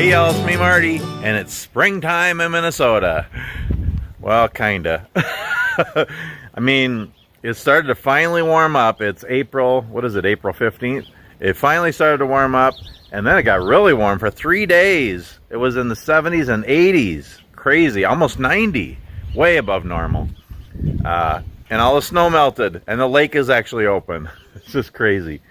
Hey y'all, it's me Marty, and it's springtime in Minnesota. Well, kinda. I mean, it started to finally warm up. It's April, what is it, April 15th? It finally started to warm up, and then it got really warm for 3 days. It was in the 70s and 80s. Crazy, almost 90, way above normal. And all the snow melted, and the lake is actually open. It's just crazy.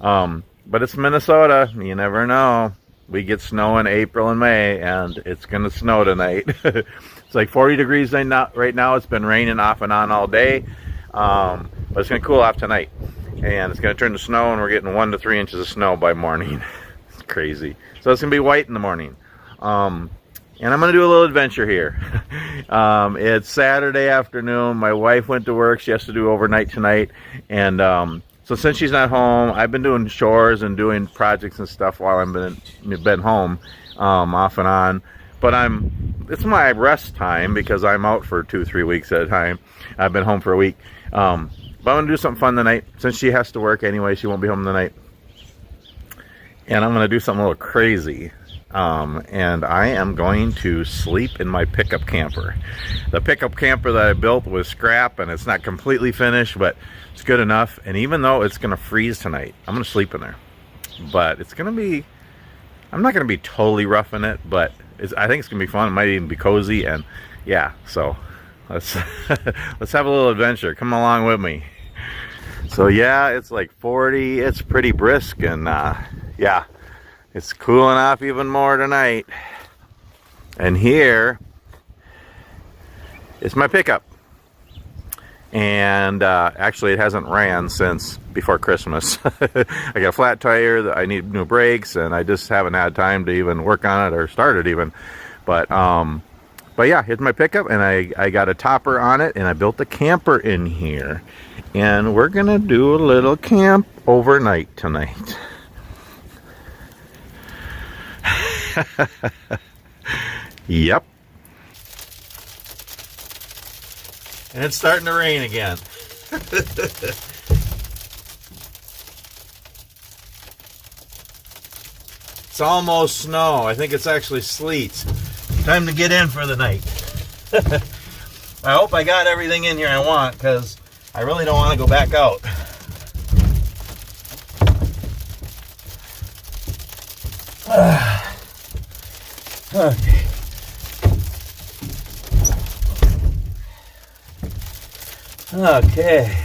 But it's Minnesota, you never know. We get snow in April and May, and it's gonna snow tonight. It's like 40 degrees right now. It's been raining off and on all day, but it's gonna cool off tonight, and it's gonna turn to snow, and we're getting 1 to 3 inches of snow by morning. It's crazy. So it's gonna be white in the morning, and I'm gonna do a little adventure here. It's Saturday afternoon. My wife went to work. She has to do overnight tonight, and so since she's not home, I've been doing chores and doing projects and stuff while I've been home, off and on. But it's my rest time because I'm out for 2-3 weeks at a time. I've been home for a week. But I'm gonna do something fun tonight. Since she has to work anyway, she won't be home tonight. And I'm gonna do something a little crazy. And I am going to sleep in my pickup camper. The pickup camper that I built was scrap, and it's not completely finished, but it's good enough. And even though it's gonna freeze tonight, I'm gonna sleep in there. But it's gonna be, I'm not gonna be totally roughing it, but I think it's gonna be fun. It might even be cozy, and yeah, so let's let's have a little adventure. Come along with me. So yeah, it's like 40, it's pretty brisk, and yeah, it's cooling off even more tonight. And here is my pickup. And actually it hasn't ran since before Christmas. I got a flat tire, I need new brakes, and I just haven't had time to even work on it or start it even. But yeah, here's my pickup, and I got a topper on it, and I built a camper in here. And we're gonna do a little camp overnight tonight. Yep. And it's starting to rain again. It's almost snow. I think it's actually sleet. Time to get in for the night. I hope I got everything in here I want, because I really don't want to go back out. Okay. Okay.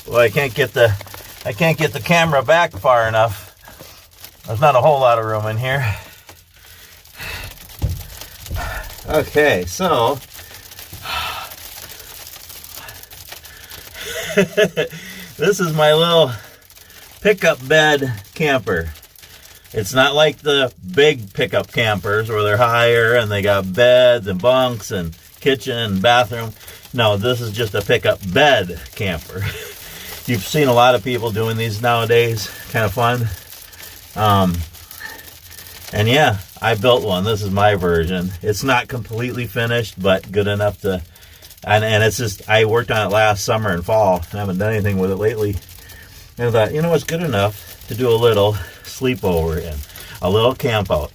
Well, I can't get the camera back far enough. There's not a whole lot of room in here. Okay, so this is my little pickup bed camper. It's not like the big pickup campers where they're higher and they got beds and bunks and kitchen and bathroom. No, this is just a pickup bed camper. You've seen a lot of people doing these nowadays. Kind of fun. And yeah, I built one. This is my version. It's not completely finished, but good enough to, and it's just, I worked on it last summer and fall. I haven't done anything with it lately. And I thought, you know, it's good enough to do a little sleepover and a little camp out.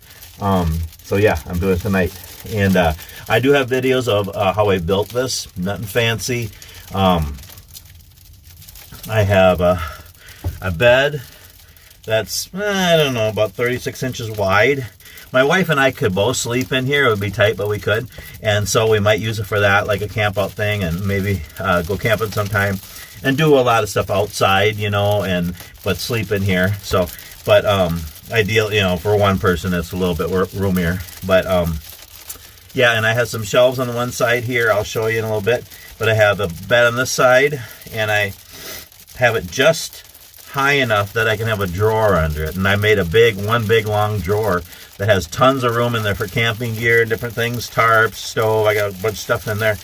So yeah, I'm doing it tonight. And I do have videos of how I built this. Nothing fancy. I have a bed that's, I don't know, about 36 inches wide. My wife and I could both sleep in here. It would be tight, but we could. And so we might use it for that, like a camp out thing, and maybe go camping sometime and do a lot of stuff outside, you know, but sleep in here. So, but ideal, you know, for one person, it's a little bit roomier. But yeah, and I have some shelves on one side here. I'll show you in a little bit. But I have a bed on this side, and I have it just high enough that I can have a drawer under it. And I made one big long drawer that has tons of room in there for camping gear and different things, tarps, stove. I got a bunch of stuff in there,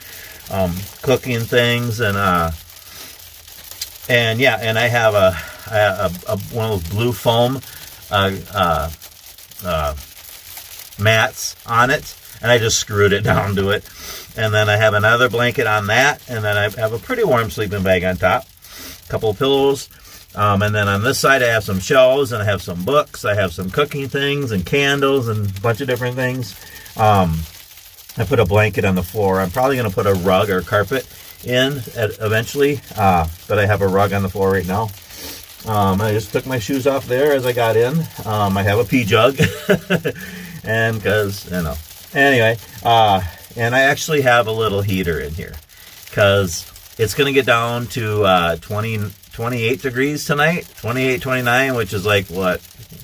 cooking things, and yeah, and I have a one of those blue foam mats on it, and I just screwed it down to it. And then I have another blanket on that, and then I have a pretty warm sleeping bag on top, a couple of pillows, And then on this side I have some shelves, and I have some books. I have some cooking things and candles and a bunch of different things. I put a blanket on the floor. I'm probably going to put a rug or carpet in eventually, but I have a rug on the floor right now. I just took my shoes off there as I got in. I have a pee jug, and because, you know, anyway, and I actually have a little heater in here because it's going to get down to 28 degrees tonight, 28, 29, which is like what,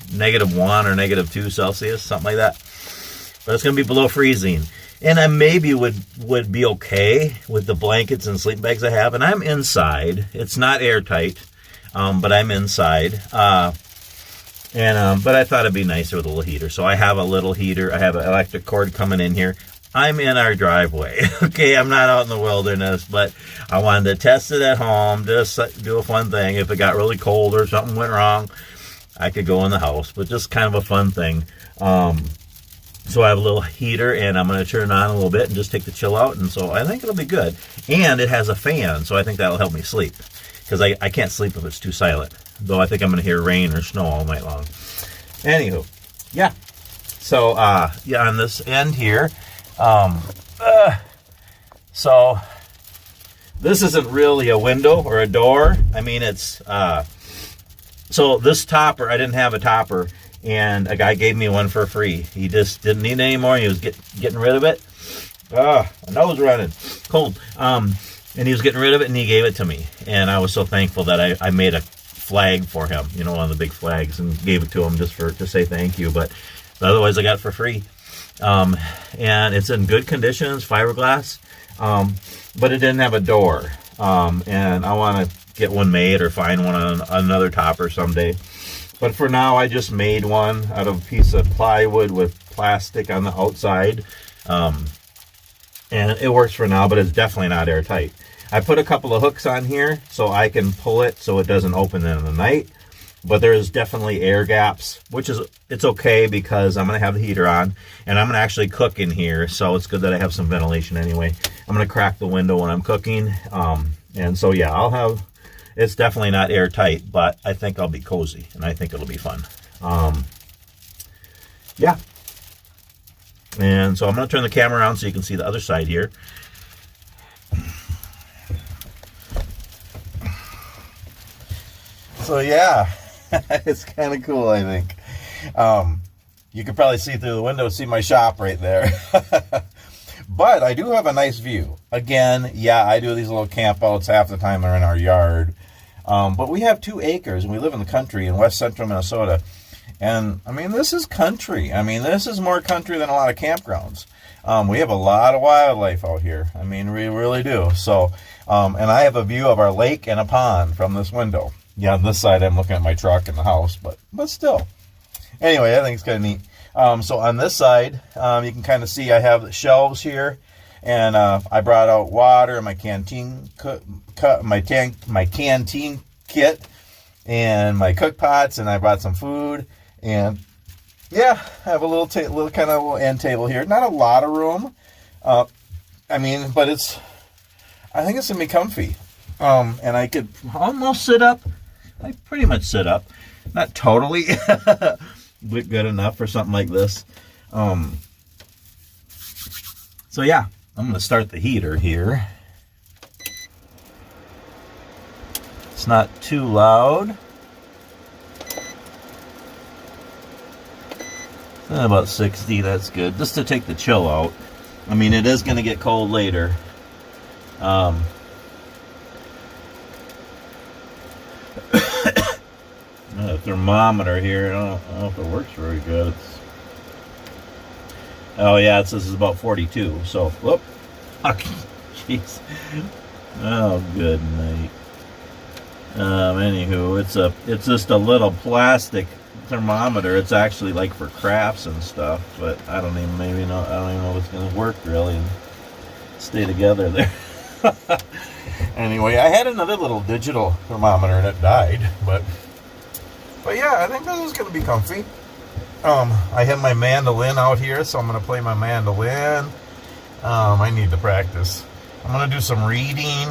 -1 or -2 Celsius, something like that. But it's going to be below freezing. And I maybe would be okay with the blankets and sleeping bags I have. And I'm inside. It's not airtight, but I'm inside. But I thought it'd be nicer with a little heater. So I have a little heater. I have an electric cord coming in here. I'm in our driveway. Okay, I'm not out in the wilderness, but I wanted to test it at home, just do a fun thing. If it got really cold or something went wrong, I could go in the house, but just kind of a fun thing. So I have a little heater, and I'm going to turn it on a little bit and just take the chill out, and so I think it'll be good. And it has a fan, so I think that'll help me sleep, because I can't sleep if it's too silent, though I think I'm going to hear rain or snow all night long. Anywho, yeah. So, yeah, on this end here, so this isn't really a window or a door. I mean, it's, so this topper, I didn't have a topper, and a guy gave me one for free. He just didn't need it anymore. He was getting rid of it. My nose running, cold. And he was getting rid of it, and he gave it to me. And I was so thankful that I made a flag for him, you know, one of the big flags, and gave it to him just to say thank you. But otherwise, I got it for free. And it's in good condition. It's fiberglass, but it didn't have a door. And I want to get one made or find one on another topper someday. But for now, I just made one out of a piece of plywood with plastic on the outside. And it works for now, but it's definitely not airtight. I put a couple of hooks on here so I can pull it so it doesn't open in the night. But there's definitely air gaps, which is, it's okay because I'm going to have the heater on. And I'm going to actually cook in here, so it's good that I have some ventilation anyway. I'm going to crack the window when I'm cooking. And so, yeah, I'll have... It's definitely not airtight, but I think I'll be cozy, and I think it'll be fun. Yeah. And so I'm going to turn the camera around so you can see the other side here. So, yeah, it's kind of cool, I think. You can probably see through the window, see my shop right there. But I do have a nice view. Again, yeah, I do these little campouts. Half the time they're in our yard. But we have 2 acres, and we live in the country in west central Minnesota. And, I mean, this is country. I mean, this is more country than a lot of campgrounds. We have a lot of wildlife out here. I mean, we really do. So, and I have a view of our lake and a pond from this window. Yeah, on this side, I'm looking at my truck and the house, but still. Anyway, I think it's kind of neat. So on this side, you can kind of see I have the shelves here, and I brought out water, my canteen my canteen kit, and my cook pots, and I brought some food, and yeah, I have a little kind of little end table here. Not a lot of room, I mean, but I think it's gonna be comfy, and I could almost sit up. I pretty much sit up, not totally. But good enough for something like this. So yeah, I'm going to start the heater here. It's not too loud. About 60, that's good. Just to take the chill out. I mean, it is going to get cold later. A thermometer here. I don't know if it works very good. Oh yeah, it says it's about 42. So, whoop. Jeez. Oh, good night. Anywho, it's just a little plastic thermometer. It's actually like for crafts and stuff, but I don't even know if it's gonna work really and stay together there. Anyway, I had another little digital thermometer and it died, but yeah, I think this is going to be comfy. I have my mandolin out here, so I'm going to play my mandolin. I need to practice. I'm going to do some reading.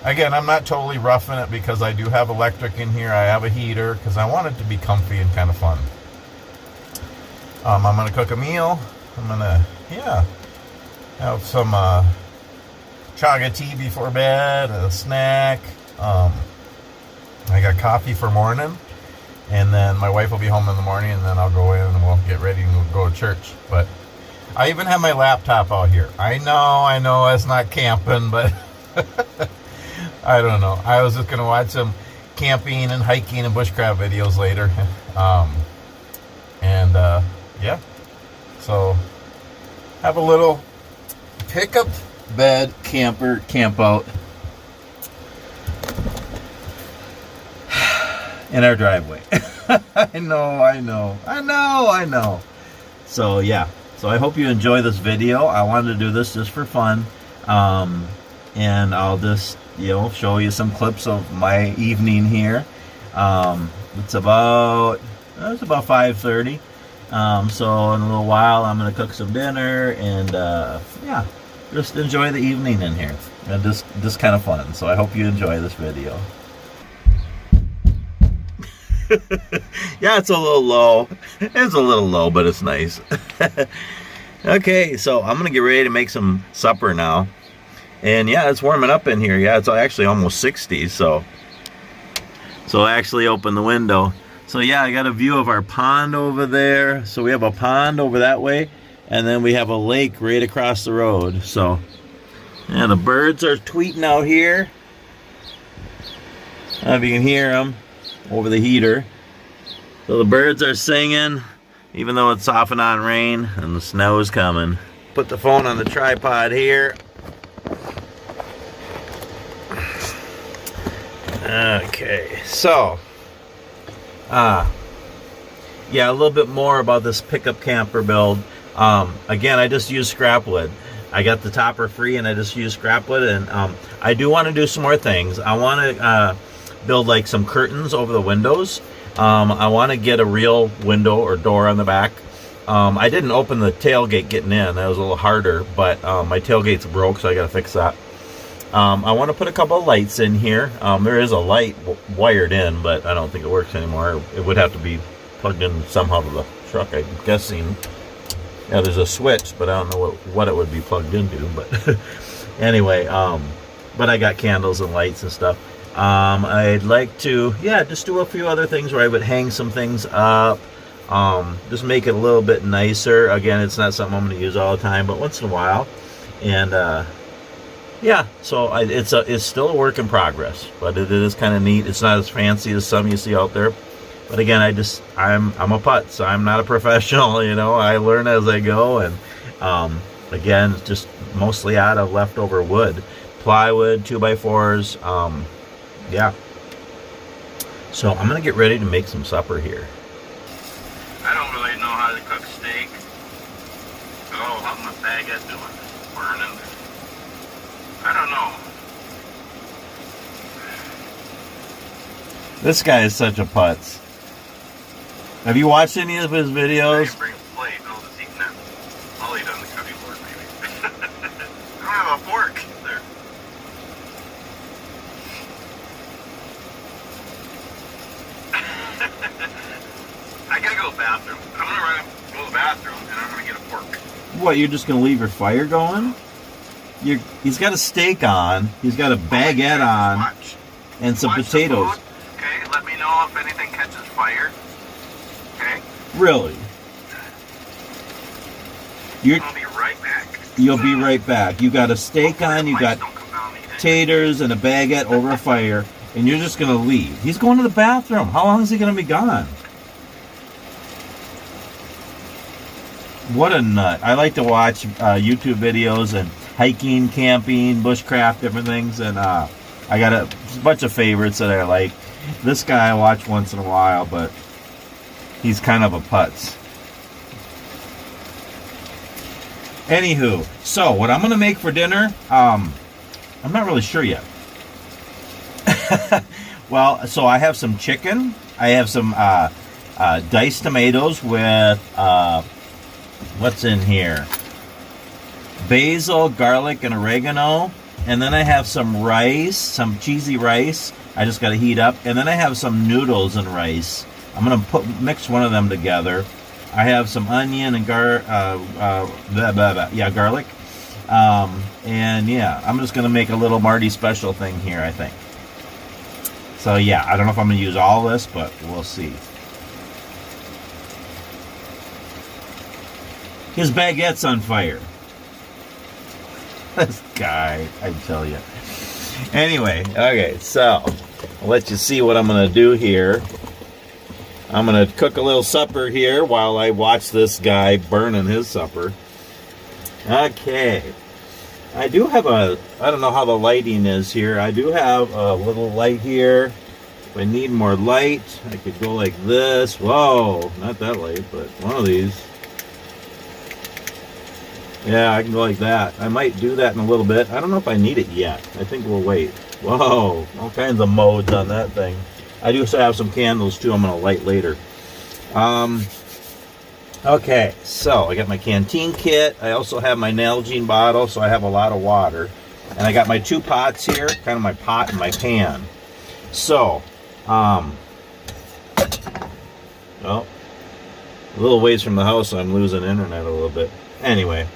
Again, I'm not totally roughing it because I do have electric in here. I have a heater because I want it to be comfy and kind of fun. I'm going to cook a meal. I'm going to, have some chaga tea before bed, a snack. I got coffee for morning. And then my wife will be home in the morning, and then I'll go in and we'll get ready and we'll go to church. But I even have my laptop out here. I know it's not camping, but I don't know. I was just going to watch some camping and hiking and bushcraft videos later. Yeah. So have a little pickup bed camper camp out in our driveway. I know. So yeah. So I hope you enjoy this video. I wanted to do this just for fun. And I'll just, show you some clips of my evening here. It's about 5:30. So in a little while I'm going to cook some dinner and just enjoy the evening in here. And just kind of fun. So I hope you enjoy this video. Yeah, it's a little low. It's a little low, but it's nice. Okay, so I'm gonna get ready to make some supper now. And yeah, it's warming up in here. Yeah, it's actually almost 60. So I actually opened the window. So yeah, I got a view of our pond over there. So we have a pond over that way, and then we have a lake right across the road. So yeah, the birds are tweeting out here. I don't know if you can hear them over the heater. So the birds are singing, even though it's off and on rain and the snow is coming. Put the phone on the tripod here. Okay, so yeah, a little bit more about this pickup camper build. Again, I just use scrap wood. I got the topper free and I just use scrap wood, and I do want to do some more things. I want to build like some curtains over the windows. I want to get a real window or door on the back. I didn't open the tailgate getting in. That was a little harder, but my tailgate's broke, so I got to fix that. I want to put a couple of lights in here. There is a light wired in, but I don't think it works anymore. It would have to be plugged in somehow to the truck, I'm guessing. Yeah, there's a switch, but I don't know what it would be plugged into. But anyway, but I got candles and lights and stuff. I'd like to, just do a few other things where I would hang some things up. Just make it a little bit nicer. Again, it's not something I'm going to use all the time, but once in a while. And so it's still a work in progress, but it is kind of neat. It's not as fancy as some you see out there. But again, I'm a putz, so I'm not a professional. I learn as I go, and again, it's just mostly out of leftover wood, plywood, 2x4s. So I'm gonna get ready to make some supper here. I don't really know how to cook steak. Oh, how's my baguette doing? Burning? I don't know. This guy is such a putz. Have you watched any of his videos? I didn't bring a plate. I'll just eat that. I'll eat on the cutting board, maybe. I don't have a fork there. I gotta go to the bathroom. I'm gonna go to the bathroom and I'm gonna get a fork. What, you're just gonna leave your fire going? He's got a steak on, he's got a baguette on, and some potatoes. Okay, let me know if anything catches fire. Okay? Really? I'll be right back. You'll be right back. You got a steak on, you got taters and a baguette over a fire, and you're just gonna leave. He's going to the bathroom. How long is he gonna be gone? What a nut. I like to watch YouTube videos and hiking, camping, bushcraft, different things, and I got a bunch of favorites that I like. This guy I watch once in a while, but he's kind of a putz. Anywho, so what I'm going to make for dinner, I'm not really sure yet. Well, so I have some chicken. I have some diced tomatoes with, what's in here? Basil, garlic, and oregano. And then I have some rice, some cheesy rice. I just got to heat up. And then I have some noodles and rice. I'm going to mix one of them together. I have some onion and garlic. And yeah, I'm just going to make a little Marty special thing here, I think. So yeah, I don't know if I'm going to use all this, but we'll see. His baguette's on fire. This guy, I tell you. Anyway, okay, so I'll let you see what I'm going to do here. I'm going to cook a little supper here while I watch this guy burning his supper. Okay. I do have I don't know how the lighting is here. I do have a little light here. If I need more light, I could go like this. Whoa, not that light, but one of these. Yeah, I can go like that. I might do that in a little bit. I don't know if I need it yet. I think we'll wait. Whoa, all kinds of modes on that thing. I do have some candles too I'm going to light later. Okay, so I got my canteen kit. I also have my Nalgene bottle, so I have a lot of water. And I got my 2 pots here, kind of my pot and my pan. So, well, a little ways from the house, so I'm losing internet a little bit. Anyway,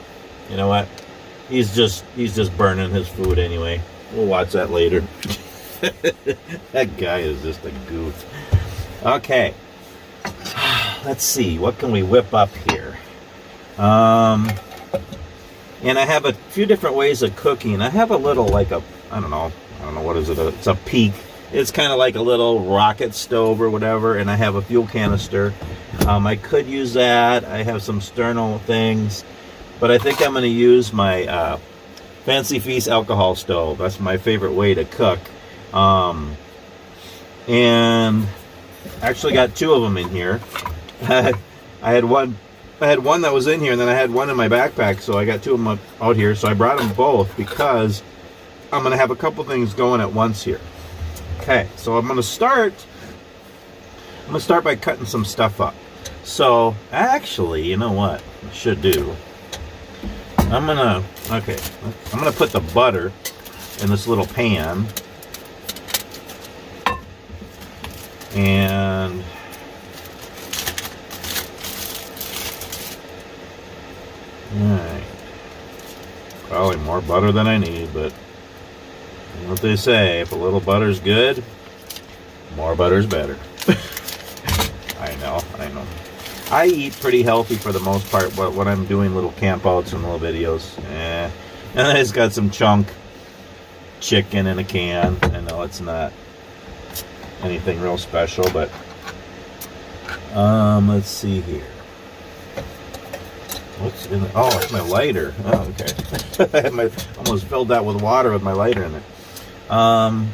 you know what? He's just burning his food anyway. We'll watch that later. That guy is just a goof. Okay. Let's see, what can we whip up here? And I have a few different ways of cooking. I have a little, like I don't know what is it? It's a peak. It's kind of like a little rocket stove or whatever, and I have a fuel canister. I could use that. I have some sterno things, but I think I'm going to use my Fancy Feast alcohol stove. That's my favorite way to cook. And I actually got 2 of them in here. I had one that was in here, and then I had one in my backpack, so I got 2 of them out here. So I brought them both because I'm going to have a couple things going at once here. Okay, so I'm going to start by cutting some stuff up. So actually, you know what I should do? I'm gonna put the butter in this little pan, and alright, probably more butter than I need, but you know what they say, if a little butter's good, more butter's better. I know. I eat pretty healthy for the most part, but when I'm doing little campouts and little videos, and then it's got some chunk chicken in a can. I know it's not anything real special, but let's see here. What's in it? Oh, it's my lighter. Oh, okay. I almost filled that with water with my lighter in it.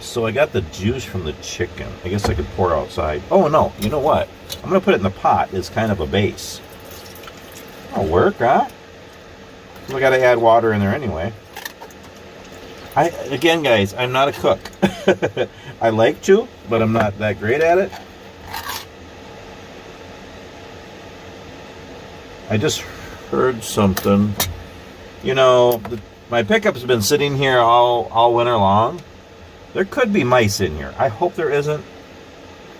So I got the juice from the chicken. I guess I could pour outside. Oh no, you know what? I'm gonna put it in the pot as kind of a base. That'll work, huh? We gotta add water in there anyway. Again, guys, I'm not a cook. I like to, but I'm not that great at it. I just heard something. You know, my pickup's been sitting here all winter long. There could be mice in here. I hope there isn't.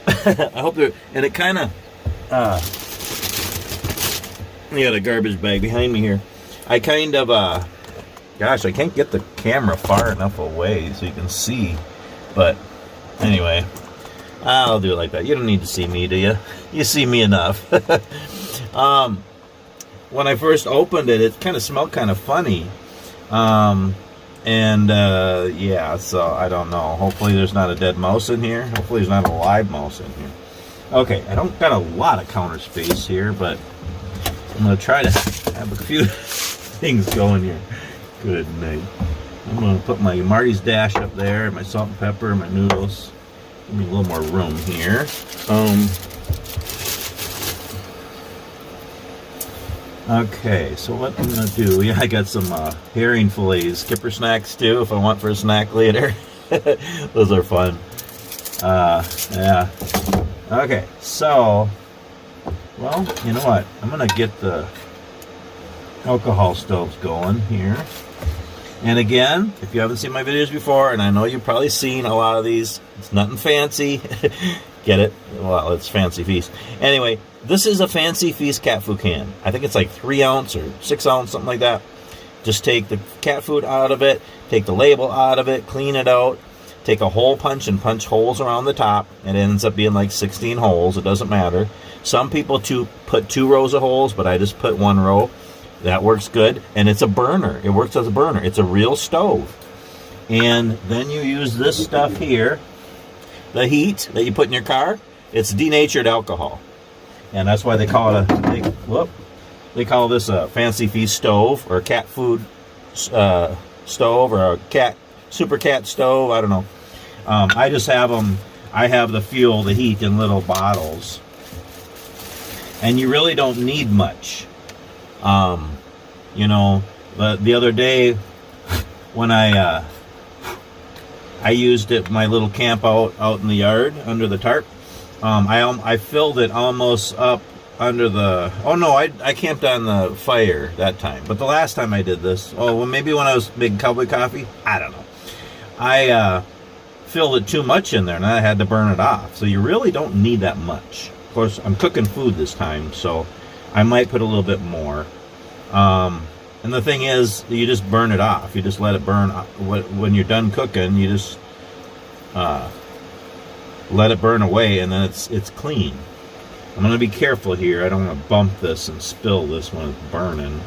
I hope there. And it kind of. You got a garbage bag behind me here. I kind of. Gosh, I can't get the camera far enough away so you can see. But anyway, I'll do it like that. You don't need to see me, do you? You see me enough. When I first opened it, it kind of smelled kind of funny. Yeah, so I don't know. Hopefully there's not a dead mouse in here. Hopefully there's not a live mouse in here. Okay, I don't got a lot of counter space here, but I'm going to try to have a few things going here. Good night. I'm going to put my Marty's Dash up there, my salt and pepper, my noodles. Give me a little more room here. Okay, so what I'm going to do, yeah, I got some herring fillets, skipper snacks too, if I want for a snack later. Those are fun. Yeah. Okay, so, well, you know what? I'm going to get the alcohol stoves going here. And again, if you haven't seen my videos before, and I know you've probably seen a lot of these, it's nothing fancy. Get it? Well, it's Fancy Feast. Anyway, this is a Fancy Feast cat food can. I think it's like 3 ounce or 6 ounce, something like that. Just take the cat food out of it, take the label out of it, clean it out, take a hole punch and punch holes around the top. It ends up being like 16 holes. It doesn't matter. Some people put 2 rows of holes, but I just put 1 row. That works good. And it's a burner. It works as a burner. It's a real stove. And then you use this stuff here. The heat that you put in your car, it's denatured alcohol. And that's why they call it they call this a Fancy Feast stove, or a cat food stove, or a super cat stove. I don't know. I just have them. I have the fuel, the heat in little bottles, and you really don't need much. You know, the other day when I used it, my little camp out in the yard under the tarp. I filled it almost up under the. Oh no, I camped on the fire that time. But the last time I did this, maybe when I was making cowboy coffee, I don't know. I filled it too much in there, and I had to burn it off. So you really don't need that much. Of course, I'm cooking food this time, so I might put a little bit more. And the thing is, you just burn it off. You just let it burn. When you're done cooking, you just let it burn away, and then it's clean. I'm going to be careful here. I don't want to bump this and spill this when it's burning.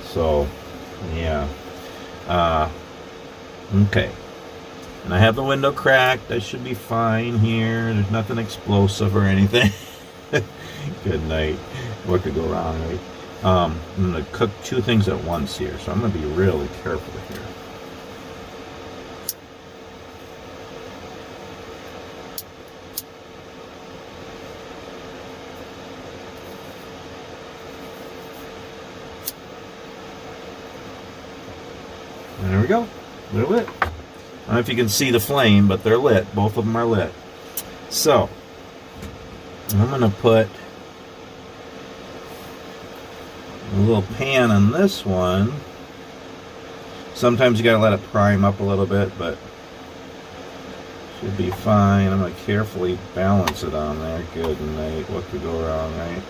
So, yeah. Okay. And I have the window cracked. I should be fine here. There's nothing explosive or anything. Good night. What could go wrong, right? I'm going to cook 2 things at once here, so I'm going to be really careful here. And there we go. They're lit. I don't know if you can see the flame, but they're lit. Both of them are lit. So, I'm going to put a little pan on this one. Sometimes you gotta let it prime up a little bit, but should be fine. I'm gonna carefully balance it on there. Good night. What could go wrong, right?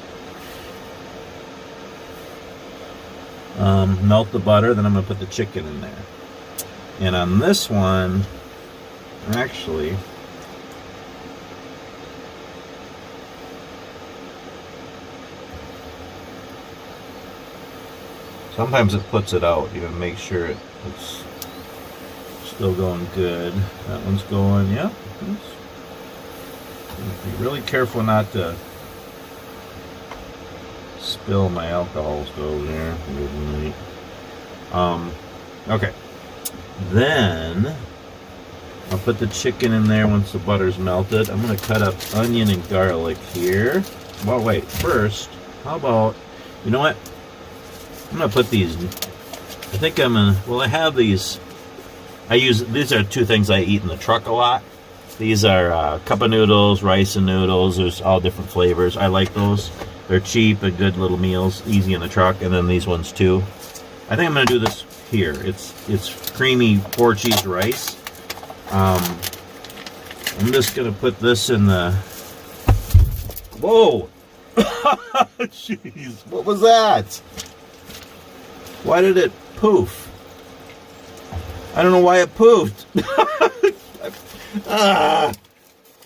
Melt the butter, then I'm gonna put the chicken in there. And on this one, actually, sometimes it puts it out. You gotta make sure it's still going good. That one's going, yeah. Be really careful not to spill my alcohol stove there. Okay. Then I'll put the chicken in there once the butter's melted. I'm gonna cut up onion and garlic here. Well, wait. First, how about, you know what? I'm going to put these, I think I'm going to, well, I have these, these are 2 things I eat in the truck a lot. These are cup of noodles, rice and noodles. There's all different flavors. I like those. They're cheap and good little meals, easy in the truck. And then these ones too. I think I'm going to do this here. It's creamy 4-cheese rice. I'm just going to put this in the, whoa! Jeez, what was that? Why did it poof? I don't know why it poofed. I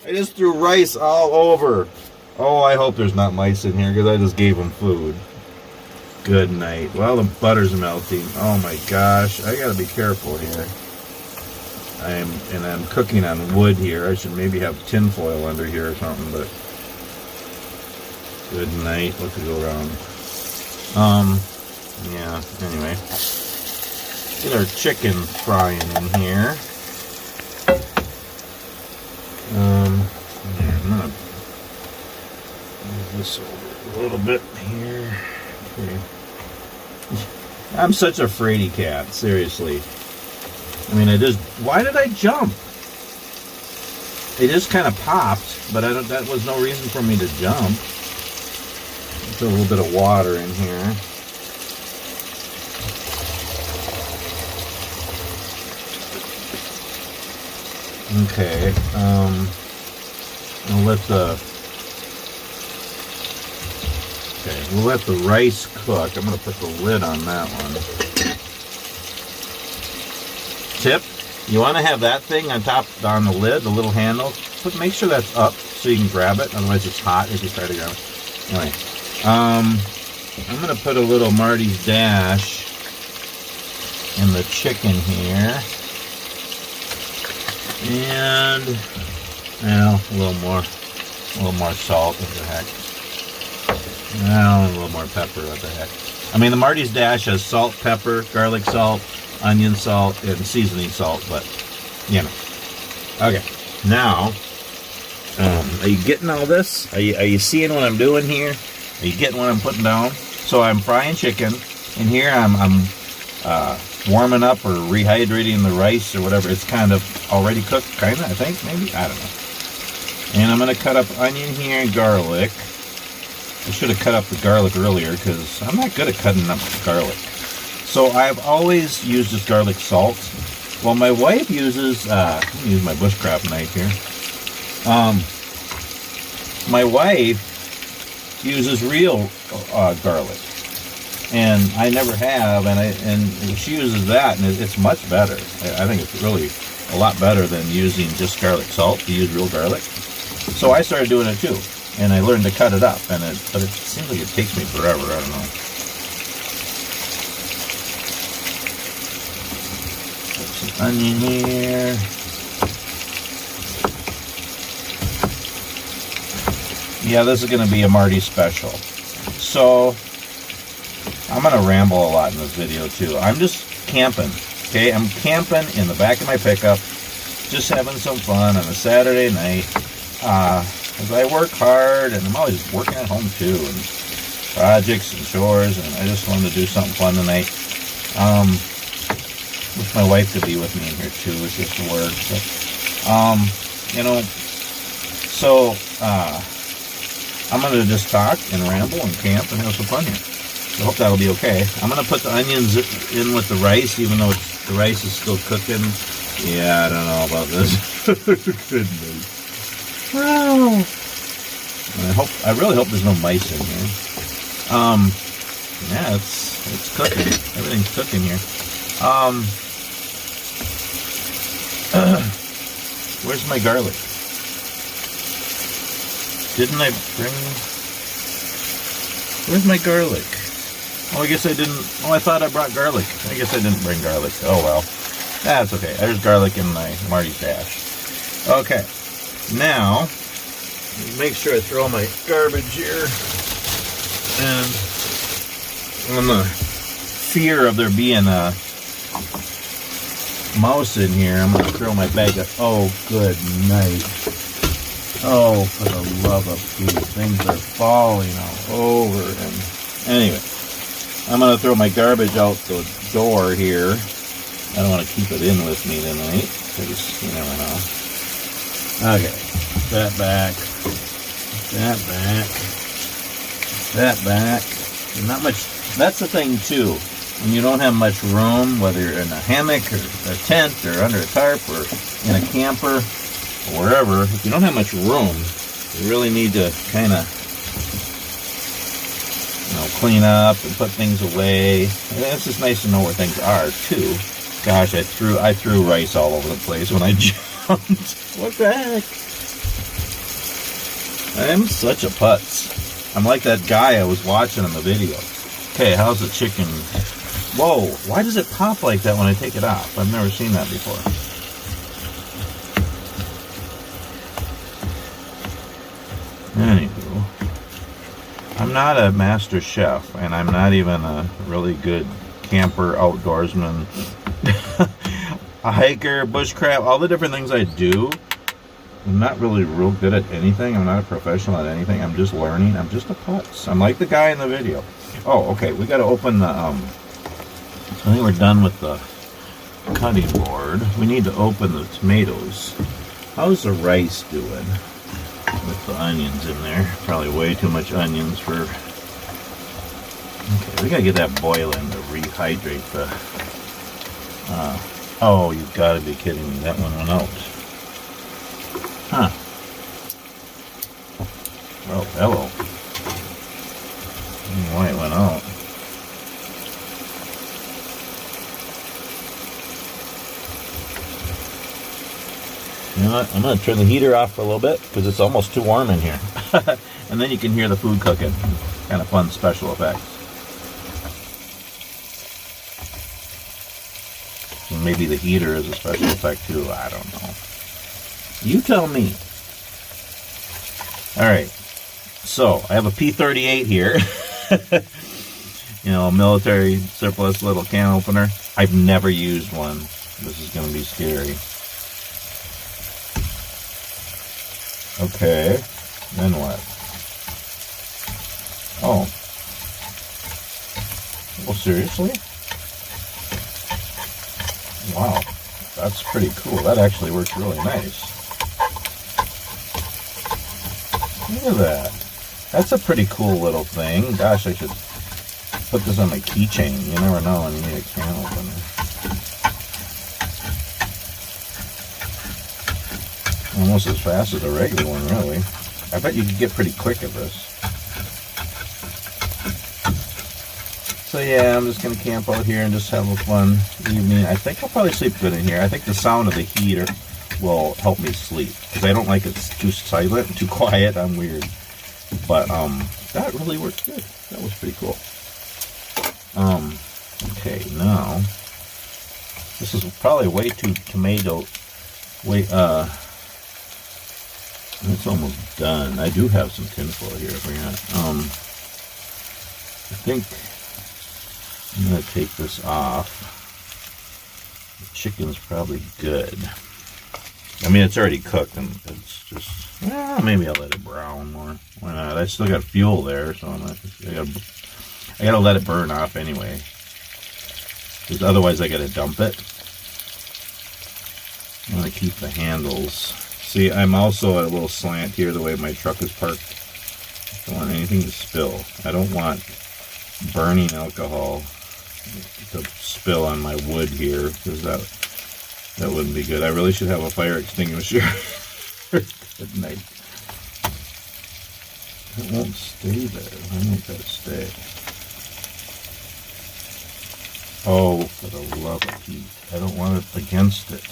just threw rice all over. Oh, I hope there's not mice in here because I just gave them food. Good night. Well, the butter's melting. Oh my gosh. I gotta be careful here. I'm cooking on wood here. I should maybe have tin foil under here or something, but good night. What could go wrong? Yeah, anyway. Get our chicken frying in here. I'm gonna move this over a little bit here. Okay. I'm such a fraidy cat, seriously. I mean, why did I jump? It just kind of popped, but that was no reason for me to jump. Put a little bit of water in here. Okay, we'll let the rice cook. I'm going to put the lid on that one. Tip, you want to have that thing on top, on the lid, the little handle. Make sure that's up so you can grab it. Otherwise it's hot if you try to grab it. Anyway, I'm going to put a little Marty's Dash in the chicken here. And, well, a little more salt, what the heck. Well, a little more pepper, what the heck. I mean, the Marty's Dash has salt, pepper, garlic salt, onion salt, and seasoning salt, but, you know. Okay, now, are you getting all this? Are you seeing what I'm doing here? Are you getting what I'm putting down? So I'm frying chicken, and here I'm warming up or rehydrating the rice or whatever. It's kind of already cooked, kind of, I think, maybe? I don't know. And I'm going to cut up onion here and garlic. I should have cut up the garlic earlier because I'm not good at cutting up garlic. So I've always used this garlic salt. Well, my wife uses, let me use my bushcraft knife here. My wife uses real garlic. And I never have, and she uses that, and it's much better. I think it's really a lot better than using just garlic salt to use real garlic. So I started doing it too, and I learned to cut it up. But it seems like it takes me forever. I don't know. Put some onion here. Yeah, this is going to be a Marty special. So I'm going to ramble a lot in this video too. I'm just camping, okay? I'm camping in the back of my pickup, just having some fun on a Saturday night. As I work hard, and I'm always working at home too, and projects and chores, and I just wanted to do something fun tonight. Wish my wife could be with me in here too. It's just work. But, you know, so I'm going to just talk and ramble and camp and have some fun here. I hope that'll be okay. I'm going to put the onions in with the rice, even though the rice is still cooking. Yeah, I don't know about this. Goodness. Wow. I really hope there's no mice in here. Yeah, it's cooking. Everything's cooking here. Where's my garlic? Didn't I bring... Where's my garlic? Oh, I guess I didn't... Oh, I thought I brought garlic. I guess I didn't bring garlic. Oh, well. That's okay. There's garlic in my Marty's Dash. Okay. Now, make sure I throw my garbage here. And on the fear of there being a mouse in here, I'm going to throw my bag of... Oh, good night. Oh, for the love of Pete. Things are falling all over. And anyway, I'm going to throw my garbage out the door here. I don't want to keep it in with me tonight, because you never know. Okay, that back, that back, that back. Not much. That's the thing too. When you don't have much room, whether you're in a hammock or a tent or under a tarp or in a camper or wherever, if you don't have much room, you really need to kind of, you know, clean up and put things away. And it's just nice to know where things are too. Gosh, I threw rice all over the place when I jumped. What the heck? I am such a putz. I'm like that guy I was watching in the video. Okay, how's the chicken? Whoa, why does it pop like that when I take it off? I've never seen that before. Anywho, I'm not a master chef, and I'm not even a really good camper, outdoorsman, a hiker, bushcraft, all the different things I do. I'm not really real good at anything. I'm not a professional at anything. I'm just learning. I'm just a putz. I'm like the guy in the video. Oh, okay. We got to open the, I think we're done with the cutting board. We need to open the tomatoes. How's the rice doing with the onions in there? Probably way too much onions for... Okay, we got to get that boiling to rehydrate the... oh, you've got to be kidding me. That one went out. Huh. Well, hello. I don't know why it went out. You know what? I'm going to turn the heater off for a little bit because it's almost too warm in here. And then you can hear the food cooking. Kind of fun special effects. So maybe the heater is a special effect too. I don't know. You tell me. Alright. So, I have a P38 here. You know, a military surplus little can opener. I've never used one. This is going to be scary. Okay, then what? Oh. Well, seriously? Wow, that's pretty cool. That actually works really nice. Look at that. That's a pretty cool little thing. Gosh, I should put this on my keychain. You never know when you need a can opener. Almost as fast as a regular one, really. I bet you could get pretty quick at this. So yeah, I'm just going to camp out here and just have a fun evening. I think I'll probably sleep good in here. I think the sound of the heater will help me sleep. Because I don't like it too silent and too quiet. I'm weird. But that really worked good. That was pretty cool. Okay, now this is probably way too tomato. It's almost done. I do have some tinfoil here. I think I'm going to take this off. The chicken's probably good. I mean, it's already cooked, and it's just, well, maybe I'll let it brown more. Why not? I still got fuel there, so I gotta let it burn off anyway. Because otherwise I gotta dump it. I'm gonna keep the handles. See, I'm also at a little slant here, the way my truck is parked. I don't want anything to spill. I don't want burning alcohol to spill on my wood here, because that wouldn't be good. I really should have a fire extinguisher. Good night. It won't stay there. I want that to stay. Oh, for the love of Pete. I don't want it against it.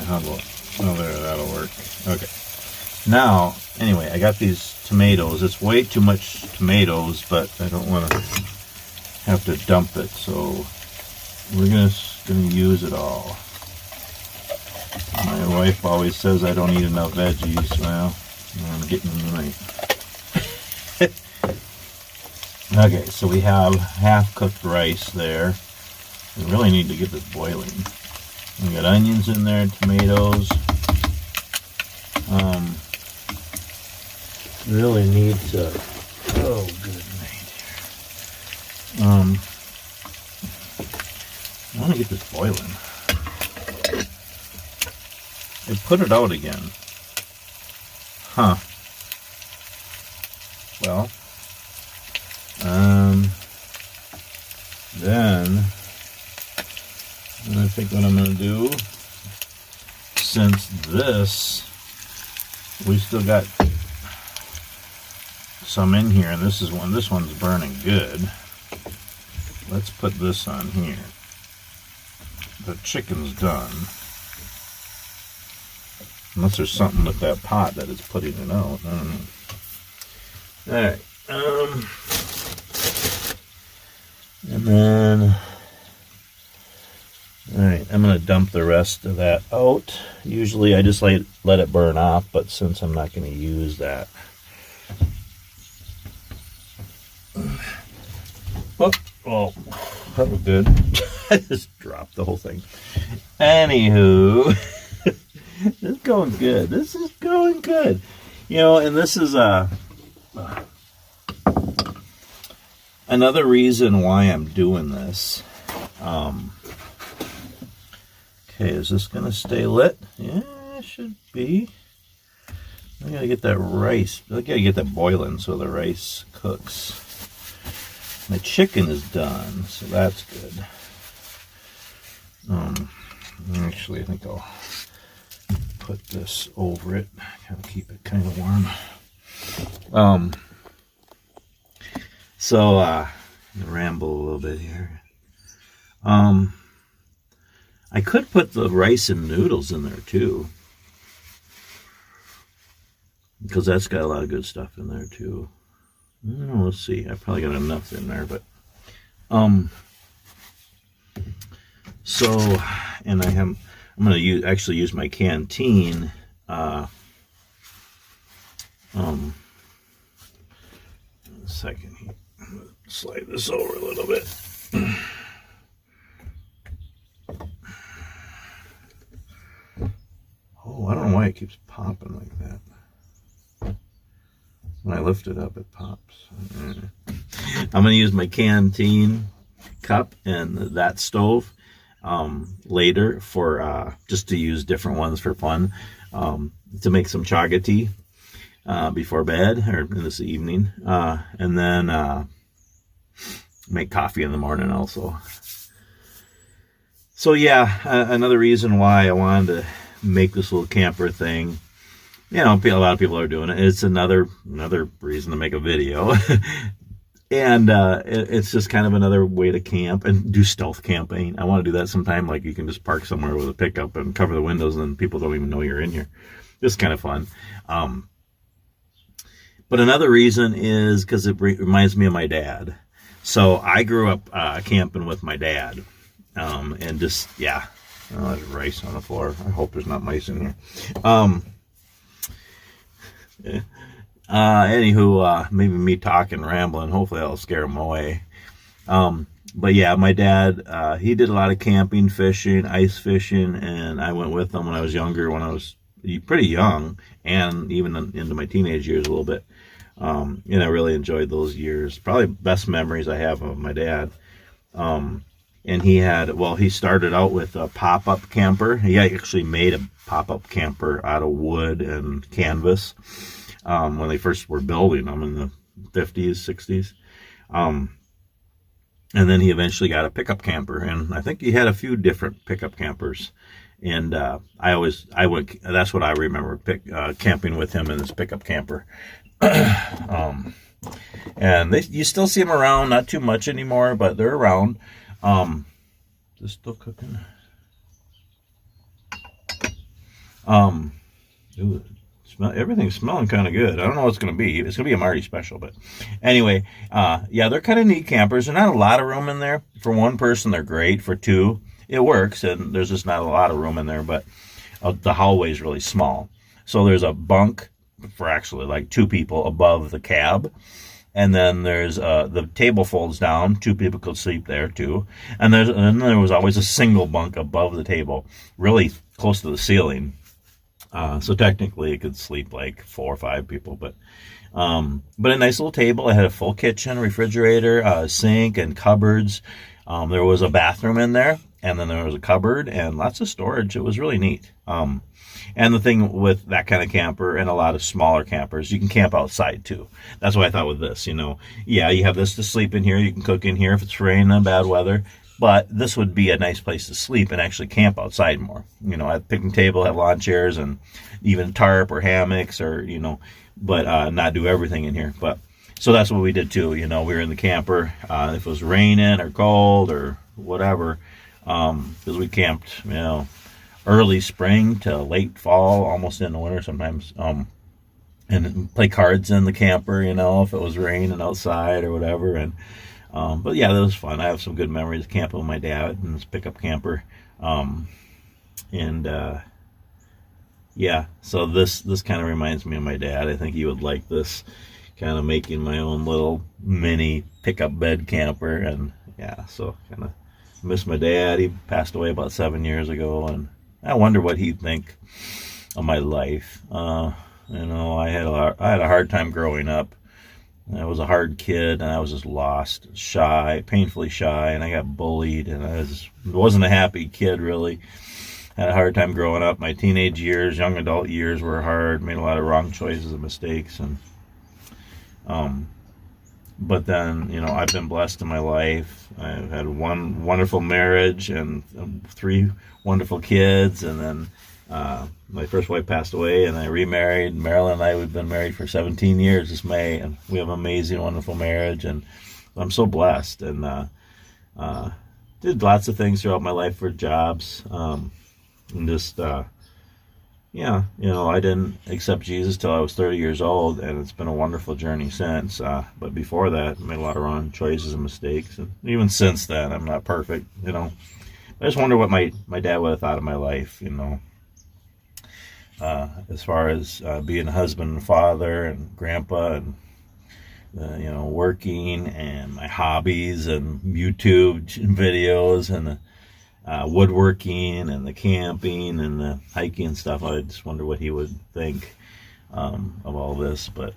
How about, oh, there, that'll work. Okay. Now, anyway, I got these tomatoes. It's way too much tomatoes, but I don't want to have to dump it, so we're gonna use it all. My wife always says I don't eat enough veggies. Well, I'm getting them tonight. Okay, so we have half-cooked rice there. We really need to get this boiling. We got onions in there, tomatoes. Really need to. Oh, good night. I want to get this boiling. It put it out again. Huh. Well. Then I think what I'm going to do, since this, we still got some in here, and this one's burning good. Let's put this on here. The chicken's done. Unless there's something with that pot that is putting it out. I don't know. Alright. And then, alright, I'm going to dump the rest of that out. Usually I just let it burn off, but since I'm not going to use that. Oh, that was good. I just dropped the whole thing. Anywho, this is going good. This is going good. You know, and this is another reason why I'm doing this. Okay, is this going to stay lit? Yeah, it should be. I gotta get that rice. I gotta get that boiling so the rice cooks. My chicken is done, so that's good. Actually, I think I'll put this over it, kind of keep it kind of warm. So, I'm gonna ramble a little bit here. I could put the rice and noodles in there too, because that's got a lot of good stuff in there too. Let's see. I probably got enough in there, but so, and I'm gonna actually use my canteen. A second here. Slide this over a little bit. Oh, I don't know why it keeps popping like that. When I lift it up, it pops. I'm going to use my canteen cup and that stove later for just to use different ones for fun, to make some chaga tea before bed or in this evening, and then make coffee in the morning also. So yeah, another reason why I wanted to make this little camper thing. You know, a lot of people are doing it. It's another reason to make a video. And it's just kind of another way to camp and do stealth camping. I want to do that sometime. Like you can just park somewhere with a pickup and cover the windows and people don't even know you're in here. It's kind of fun. But another reason is because it reminds me of my dad. So I grew up camping with my dad. And just, yeah. Oh, there's rice on the floor. I hope there's not mice in here. Anywho, maybe me talking, rambling. Hopefully I'll scare them away. But yeah, my dad, he did a lot of camping, fishing, ice fishing, and I went with him when I was younger, when I was pretty young, and even into my teenage years a little bit. And I really enjoyed those years. Probably best memories I have of my dad. And he started out with a pop-up camper. He actually made a pop-up camper out of wood and canvas when they first were building them in the 50s, 60s. And then he eventually got a pickup camper. And I think he had a few different pickup campers. And that's what I remember, camping with him in this pickup camper. And you still see them around, not too much anymore, but they're around. Is this still cooking? Everything's smelling kind of good. I don't know what it's going to be. It's going to be a Marty special, but anyway, yeah, they're kind of neat campers. There's not a lot of room in there. For one person, they're great. For two, it works, and there's just not a lot of room in there, but the hallway is really small. So there's a bunk for actually like two people above the cab. And then there's the table folds down. Two people could sleep there too. And then there was always a single bunk above the table, really close to the ceiling. So technically it could sleep like 4 or 5 people. But a nice little table. It had a full kitchen, refrigerator, sink, and cupboards. There was a bathroom in there, and then there was a cupboard and lots of storage. It was really neat. And the thing with that kind of camper and a lot of smaller campers, you can camp outside too. That's what I thought with this, Yeah, you have this to sleep in here. You can cook in here if it's raining and bad weather. But this would be a nice place to sleep and actually camp outside more. At the picnic table, have lawn chairs and even tarp or hammocks or, but not do everything in here. But so that's what we did too. We were in the camper. If it was raining or cold or whatever, because we camped, early spring to late fall, almost in the winter sometimes, and play cards in the camper, if it was raining outside or whatever. And but yeah, that was fun. I have some good memories of camping with my dad in this pickup camper. Yeah, so this kind of reminds me of my dad. I think he would like this, kind of making my own little mini pickup bed camper. And yeah, so kind of miss my dad. He passed away about 7 years ago, and I wonder what he'd think of my life. I had a hard time growing up. I was a hard kid, and I was just lost, shy, painfully shy, and I got bullied, and I wasn't a happy kid, really. Had a hard time growing up. My teenage years, young adult years were hard, made a lot of wrong choices and mistakes, and but then, you know, I've been blessed in my life. I've had one wonderful marriage and 3 wonderful kids, and then my first wife passed away, and I remarried. Marilyn and I, we've been married for 17 years this May, and we have an amazing, wonderful marriage, and I'm so blessed. And did lots of things throughout my life for jobs, and just yeah, you know, I didn't accept Jesus till I was 30 years old, and it's been a wonderful journey since. But before that, I made a lot of wrong choices and mistakes, and even since then, I'm not perfect, you know. I just wonder what my dad would have thought of my life, you know, as far as being a husband and father and grandpa, and you know, working, and my hobbies and YouTube videos, and woodworking, and the camping and the hiking and stuff. I just wonder what he would think of all this. But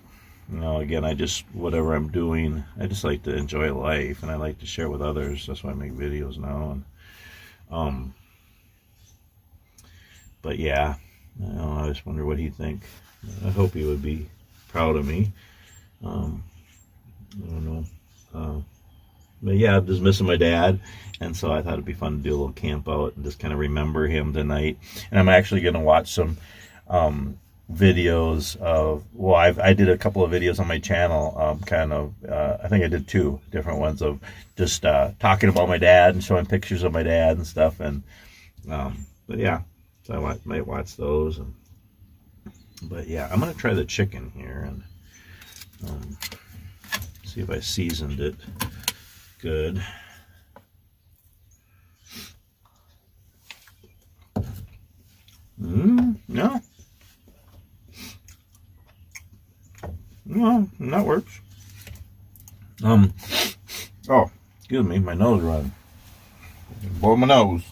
you know, again, whatever I'm doing, I just like to enjoy life, and I like to share with others. That's why I make videos now. And but yeah, you know, I just wonder what he'd think. I hope he would be proud of me. I don't know. But yeah, I'm just missing my dad, and so I thought it'd be fun to do a little camp out and just kind of remember him tonight. And I'm actually going to watch some videos of, well, I did a couple of videos on my channel, I think I did 2 different ones of just talking about my dad and showing pictures of my dad and stuff. And but yeah, so I might watch those. But yeah, I'm going to try the chicken here and see if I seasoned it good. No. No, that works. Oh, excuse me, my nose running. Blow my nose.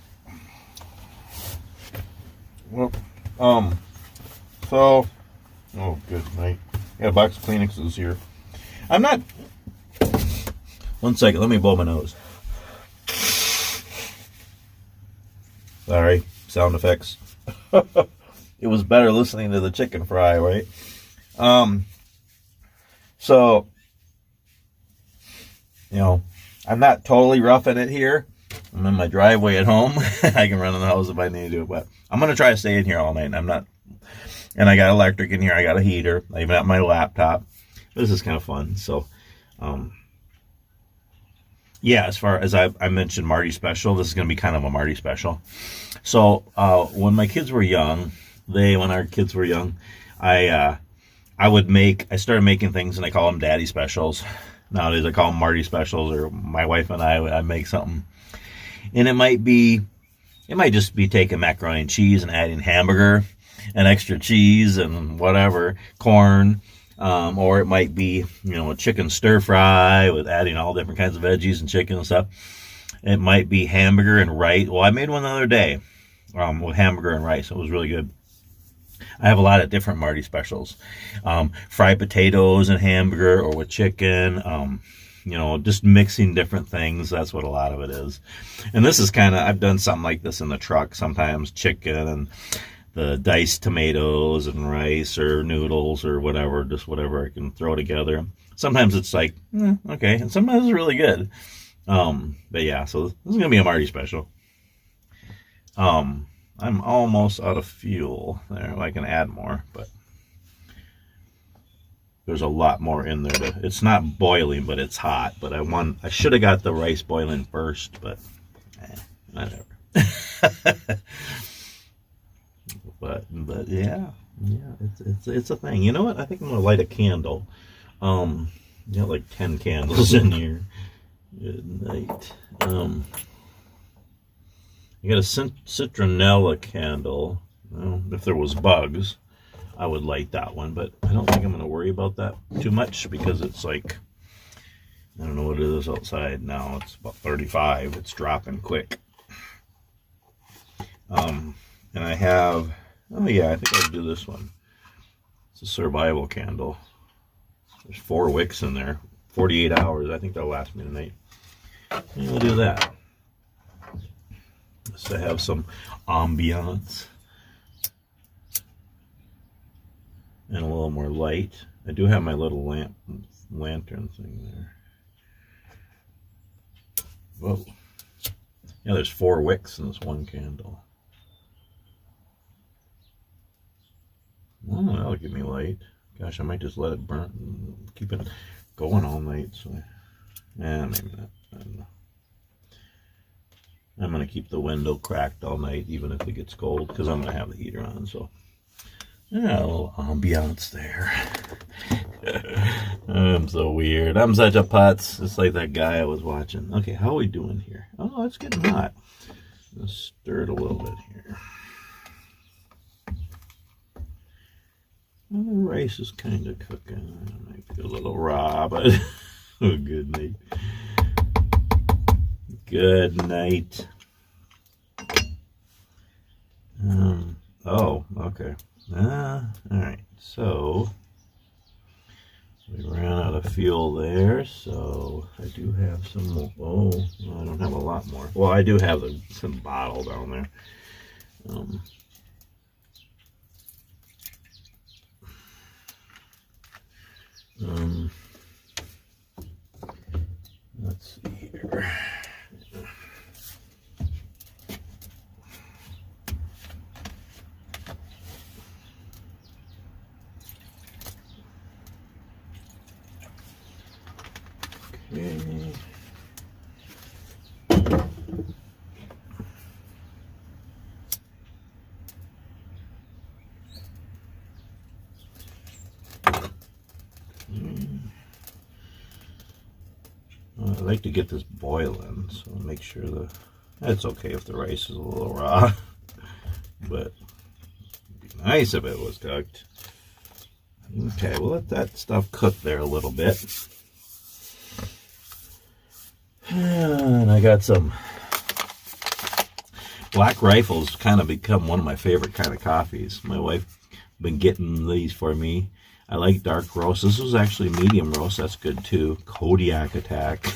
Well, so, oh, good night. Got a box of Kleenexes here. I'm not. One second, let me blow my nose. Sorry, sound effects. It was better listening to the chicken fry, right? So, you know, I'm not totally roughing it here. I'm in my driveway at home. I can run in the house if I need to, but I'm going to try to stay in here all night. And I got electric in here. I got a heater. I even have my laptop. This is kind of fun. So, yeah, as far as I mentioned Marty special, this is going to be kind of a Marty special. So, when my kids were young, when our kids were young, I started making things, and I call them daddy specials. Nowadays I call them Marty specials, or my wife and I make something. And it might just be taking macaroni and cheese and adding hamburger and extra cheese and whatever, corn. Or it might be, you know, a chicken stir fry with adding all different kinds of veggies and chicken and stuff. It might be hamburger and rice. Well, I made one the other day with hamburger and rice. It was really good. I have a lot of different Marty specials. Fried potatoes and hamburger, or with chicken. You know, just mixing different things. That's what a lot of it is. And this is I've done something like this in the truck. Sometimes chicken and the diced tomatoes and rice or noodles or whatever, just whatever I can throw together. Sometimes it's like, okay, and sometimes it's really good. But yeah, so this is going to be a Marty special. I'm almost out of fuel there. I can add more, but there's a lot more in there. It's not boiling, but it's hot. But I should have got the rice boiling first, but whatever. but yeah, it's a thing. You know what? I think I'm gonna light a candle. You got like 10 candles in here. Good night. You got a citronella candle. Well, if there was bugs, I would light that one, but I don't think I'm going to worry about that too much, because it's like, I don't know what it is outside now. It's about 35. It's dropping quick. And I have, oh yeah, I think I'll do this one. It's a survival candle. There's 4 wicks in there. 48 hours. I think that'll last me tonight. And we'll do that. Just to have some ambiance and a little more light. I do have my little lamp lantern thing there. Whoa. Yeah, there's 4 wicks in this one candle. Oh, that'll give me light. Gosh, I might just let it burn, keep it going all night. So, yeah, maybe not. I don't know. I'm gonna keep the window cracked all night, even if it gets cold, because I'm gonna have the heater on. So, yeah, a little ambiance there. I'm so weird. I'm such a putz. It's like that guy I was watching. Okay, how are we doing here? Oh, it's getting hot. Let's stir it a little bit here. Well, the rice is kind of cooking. It might be a little raw, but oh, good night. Good night. Oh, okay. All right. So we ran out of fuel there, so I do have some more. Oh, no, I don't have a lot more. Well, I do have some bottle down there. Let's see here. Okay. I like to get this boiling, so make sure it's okay if the rice is a little raw, but it'd be nice if it was cooked. Okay, we'll let that stuff cook there a little bit. And I got some Black Rifle's kind of become one of my favorite kind of coffees. My wife been getting these for me. I like dark roast. This was actually medium roast. That's good too. Kodiak Attack.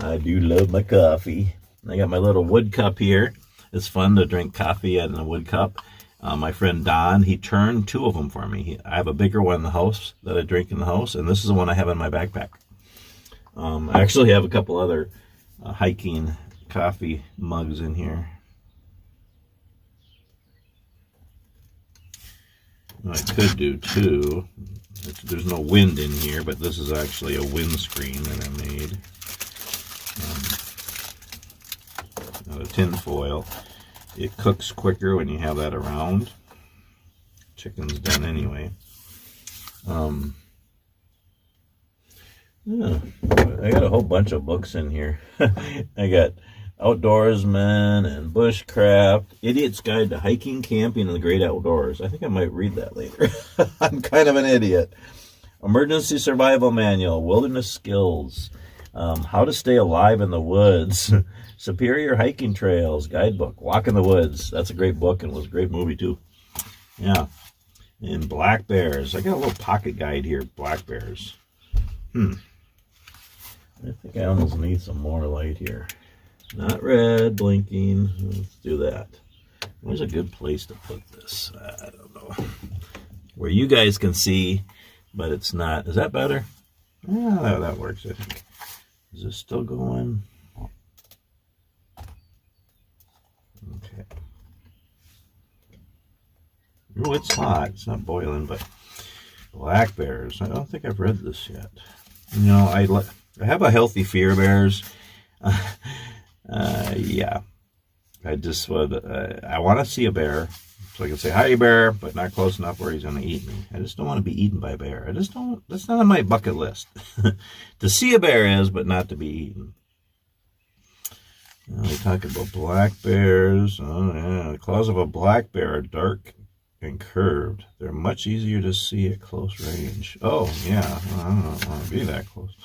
I do love my coffee. I got my little wood cup here. It's fun to drink coffee in a wood cup. My friend Don, he turned 2 of them for me. I have a bigger one in the house that I drink in the house, and this is the one I have in my backpack. I actually have a couple other hiking coffee mugs in here. What I could do too, there's no wind in here, but this is actually a windscreen that I made out of tin foil. It cooks quicker when you have that around. Chicken's done anyway. Yeah, I got a whole bunch of books in here. I got Outdoorsman and Bushcraft, Idiot's Guide to Hiking, Camping, and the Great Outdoors. I think I might read that later. I'm kind of an idiot. Emergency Survival Manual, Wilderness Skills, How to Stay Alive in the Woods, Superior Hiking Trails, Guidebook, Walk in the Woods. That's a great book and was a great movie too. Yeah. And Black Bears. I got a little pocket guide here, Black Bears. I think I almost need some more light here. Not red, blinking. Let's do that. Where's a good place to put this? I don't know. Where you guys can see, but it's not. Is that better? Yeah, that works, I think. Is this still going? Okay. Oh, it's hot. It's not boiling, but Black Bears. I don't think I've read this yet. You know, I have a healthy fear of bears. Yeah. I just would, I want to see a bear so I can say, hi, bear, but not close enough where he's going to eat me. I just don't want to be eaten by a bear. That's not on my bucket list. To see a bear is, but not to be eaten. Now we talk about black bears. Oh, yeah. The claws of a black bear are dark and curved. They're much easier to see at close range. Oh, yeah. I don't want to be that close.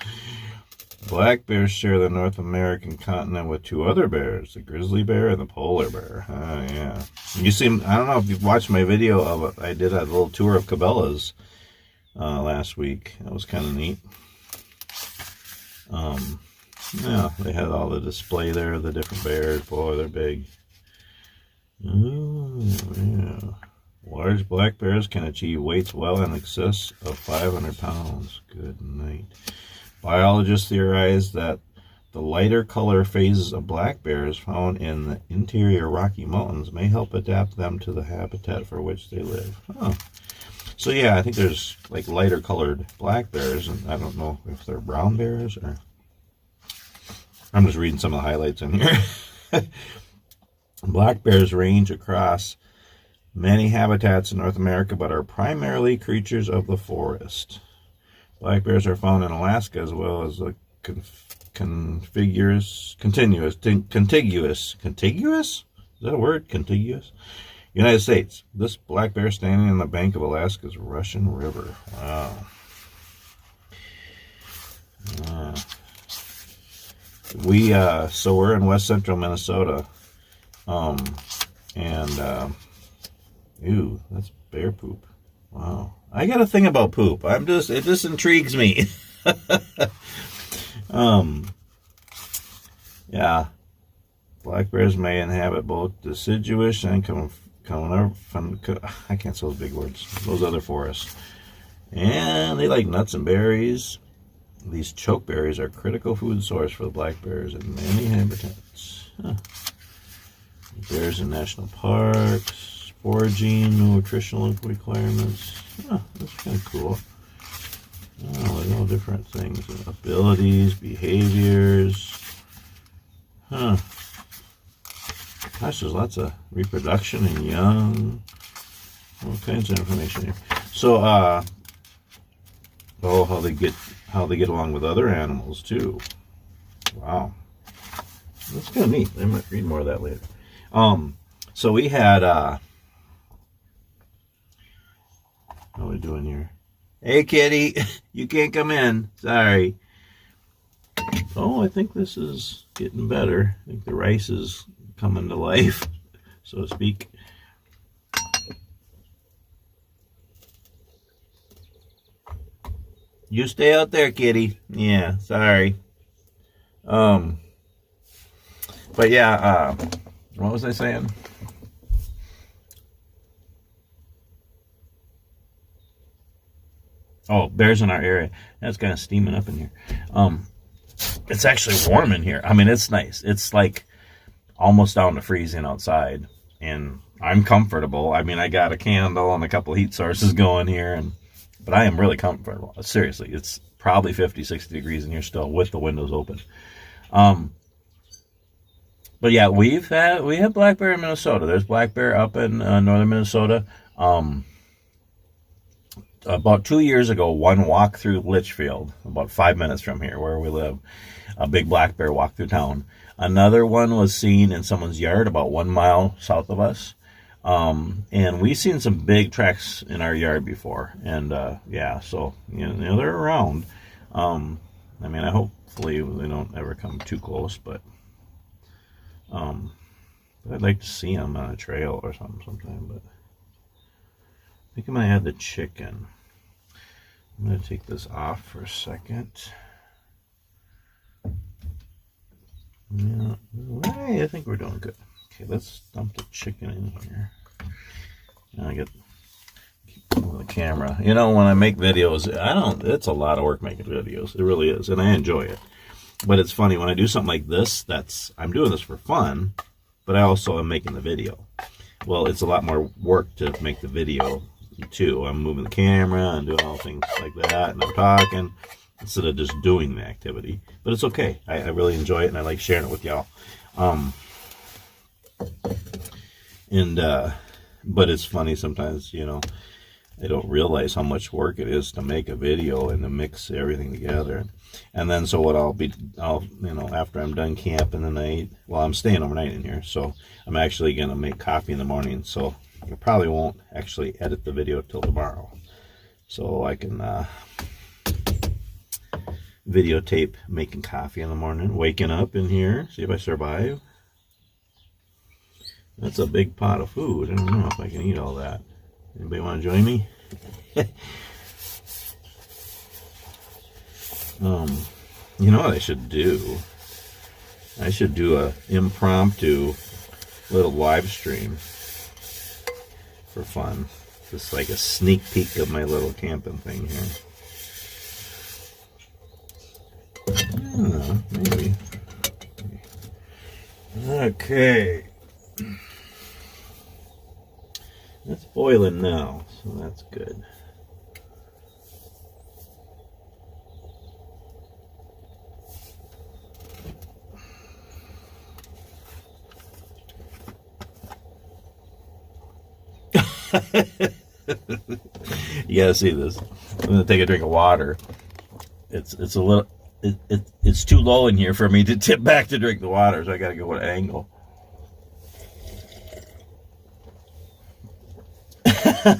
Black bears share the North American continent with 2 other bears, the grizzly bear and the polar bear. Yeah. You see, I don't know if you've watched my video of it. I did a little tour of Cabela's last week. That was kind of neat. Yeah, they had all the display there of the different bears. Boy, they're big. Oh, yeah. Large black bears can achieve weights well in excess of 500 pounds. Good night. Biologists theorize that the lighter color phases of black bears found in the interior Rocky Mountains may help adapt them to the habitat for which they live. Huh. So yeah, I think there's like lighter colored black bears, and I don't know if they're brown bears or... I'm just reading some of the highlights in here. Black bears range across many habitats in North America, but are primarily creatures of the forest. Black bears are found in Alaska as well as the contiguous? Is that a word? Contiguous? United States. This black bear standing on the bank of Alaska's Russian River. Wow. So we're in west central Minnesota. Ew, that's bear poop. Wow. I got a thing about poop. It just intrigues me. Yeah. Black bears may inhabit both deciduous and I can't say those big words. Those other forests. And they like nuts and berries. These chokeberries are a critical food source for the black bears in many habitats. Huh. Bears in national parks, foraging, nutritional requirements. Huh, that's kind of cool. Oh, there's all different things. Abilities, behaviors. Huh. Gosh, there's lots of reproduction and young. All kinds of information here. So, how they get along with other animals too. Wow. That's kind of neat. I might read more of that later. So we had what are we doing here? Hey kitty, you can't come in. Sorry. Oh, I think this is getting better. I think the rice is coming to life, so to speak. You stay out there, kitty. Yeah, sorry. But yeah, what was I saying? Oh, bears in our area. That's kind of steaming up in here. It's actually warm in here. I mean, it's nice. It's like almost down to freezing outside, and I'm comfortable. I mean, I got a candle and a couple of heat sources going here, but I am really comfortable. Seriously, it's probably 50, 60 degrees in here still with the windows open. But yeah, we have black bear in Minnesota. There's black bear up in northern Minnesota. About 2 years ago, one walked through Litchfield, about 5 minutes from here where we live. A big black bear walked through town. Another one was seen in someone's yard about 1 mile south of us. And we've seen some big tracks in our yard before. And yeah, so you know they're around. I mean, hopefully they don't ever come too close, but I'd like to see them on a trail or something sometime. But I think I'm going to add the chicken. I'm going to take this off for a second. Yeah, I think we're doing good. Okay, let's dump the chicken in here. And I keep the camera. You know, when I make videos, it's a lot of work making videos. It really is, and I enjoy it. But it's funny, when I do something like this, I'm doing this for fun, but I also am making the video. Well, it's a lot more work to make the video too. I'm moving the camera and doing all things like that, and I'm talking instead of just doing the activity. But it's okay. I really enjoy it, and I like sharing it with y'all. But it's funny sometimes, you know, I don't realize how much work it is to make a video and to mix everything together. And then so what I'll you know, after I'm done camping the night, well, I'm staying overnight in here, so I'm actually going to make coffee in the morning. So I probably won't actually edit the video till tomorrow. So I can videotape making coffee in the morning, waking up in here, see if I survive. That's a big pot of food. I don't know if I can eat all that. Anybody want to join me? You know what I should do? I should do a impromptu little live stream for fun. Just like a sneak peek of my little camping thing here. I don't know, maybe. Okay. It's boiling now, so that's good. You gotta see this. I'm gonna take a drink of water. It's a little it's too low in here for me to tip back to drink the water, so I gotta go at an angle.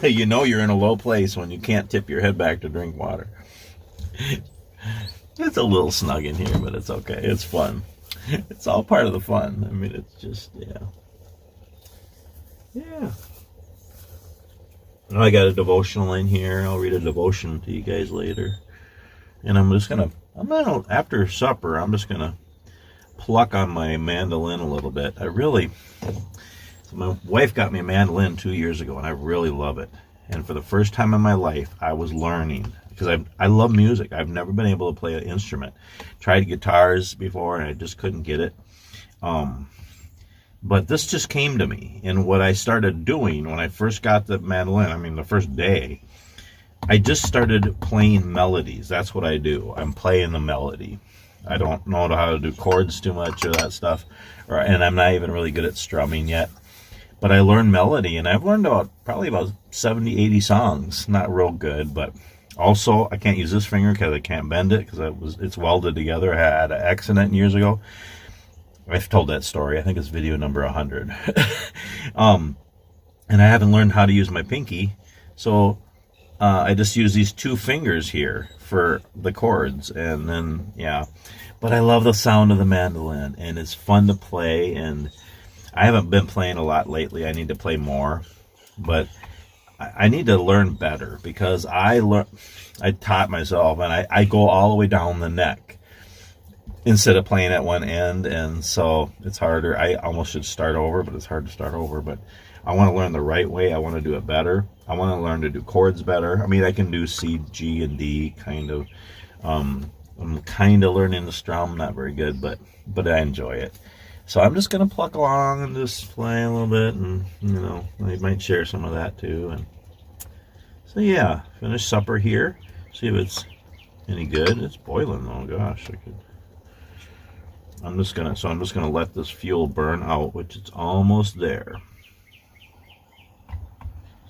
You know you're in a low place when you can't tip your head back to drink water. It's a little snug in here, but it's okay. It's fun. It's all part of the fun. I mean, it's just, yeah. Yeah. I got a devotional in here. I'll read a devotion to you guys later. And after supper, I'm just going to pluck on my mandolin a little bit. My wife got me a mandolin 2 years ago, and I really love it. And for the first time in my life, I was learning, because I love music. I've never been able to play an instrument. Tried guitars before, and I just couldn't get it. But this just came to me. And what I started doing when I first got the mandolin, the first day, I just started playing melodies. That's what I do. I'm playing the melody. I don't know how to do chords too much or that stuff. And I'm not even really good at strumming yet. But I learned melody, and I've learned probably about 70, 80 songs. Not real good, but also I can't use this finger because I can't bend it because it's welded together. I had an accident years ago. I've told that story. I think it's video number 100. And I haven't learned how to use my pinky, so I just use these 2 fingers here for the chords, and then, yeah. But I love the sound of the mandolin, and it's fun to play, and I haven't been playing a lot lately. I need to play more, but I need to learn better, because I taught myself, and I go all the way down the neck instead of playing at one end, and so it's harder. I almost should start over, but it's hard to start over. But I want to learn the right way. I want to do it better. I want to learn to do chords better. I can do C, G, and D kind of. I'm kind of learning to strum, not very good, but I enjoy it. So I'm just going to pluck along and just play a little bit, and, I might share some of that too. And so, yeah, finish supper here. See if it's any good. It's boiling, oh gosh. I'm just gonna let this fuel burn out, which it's almost there.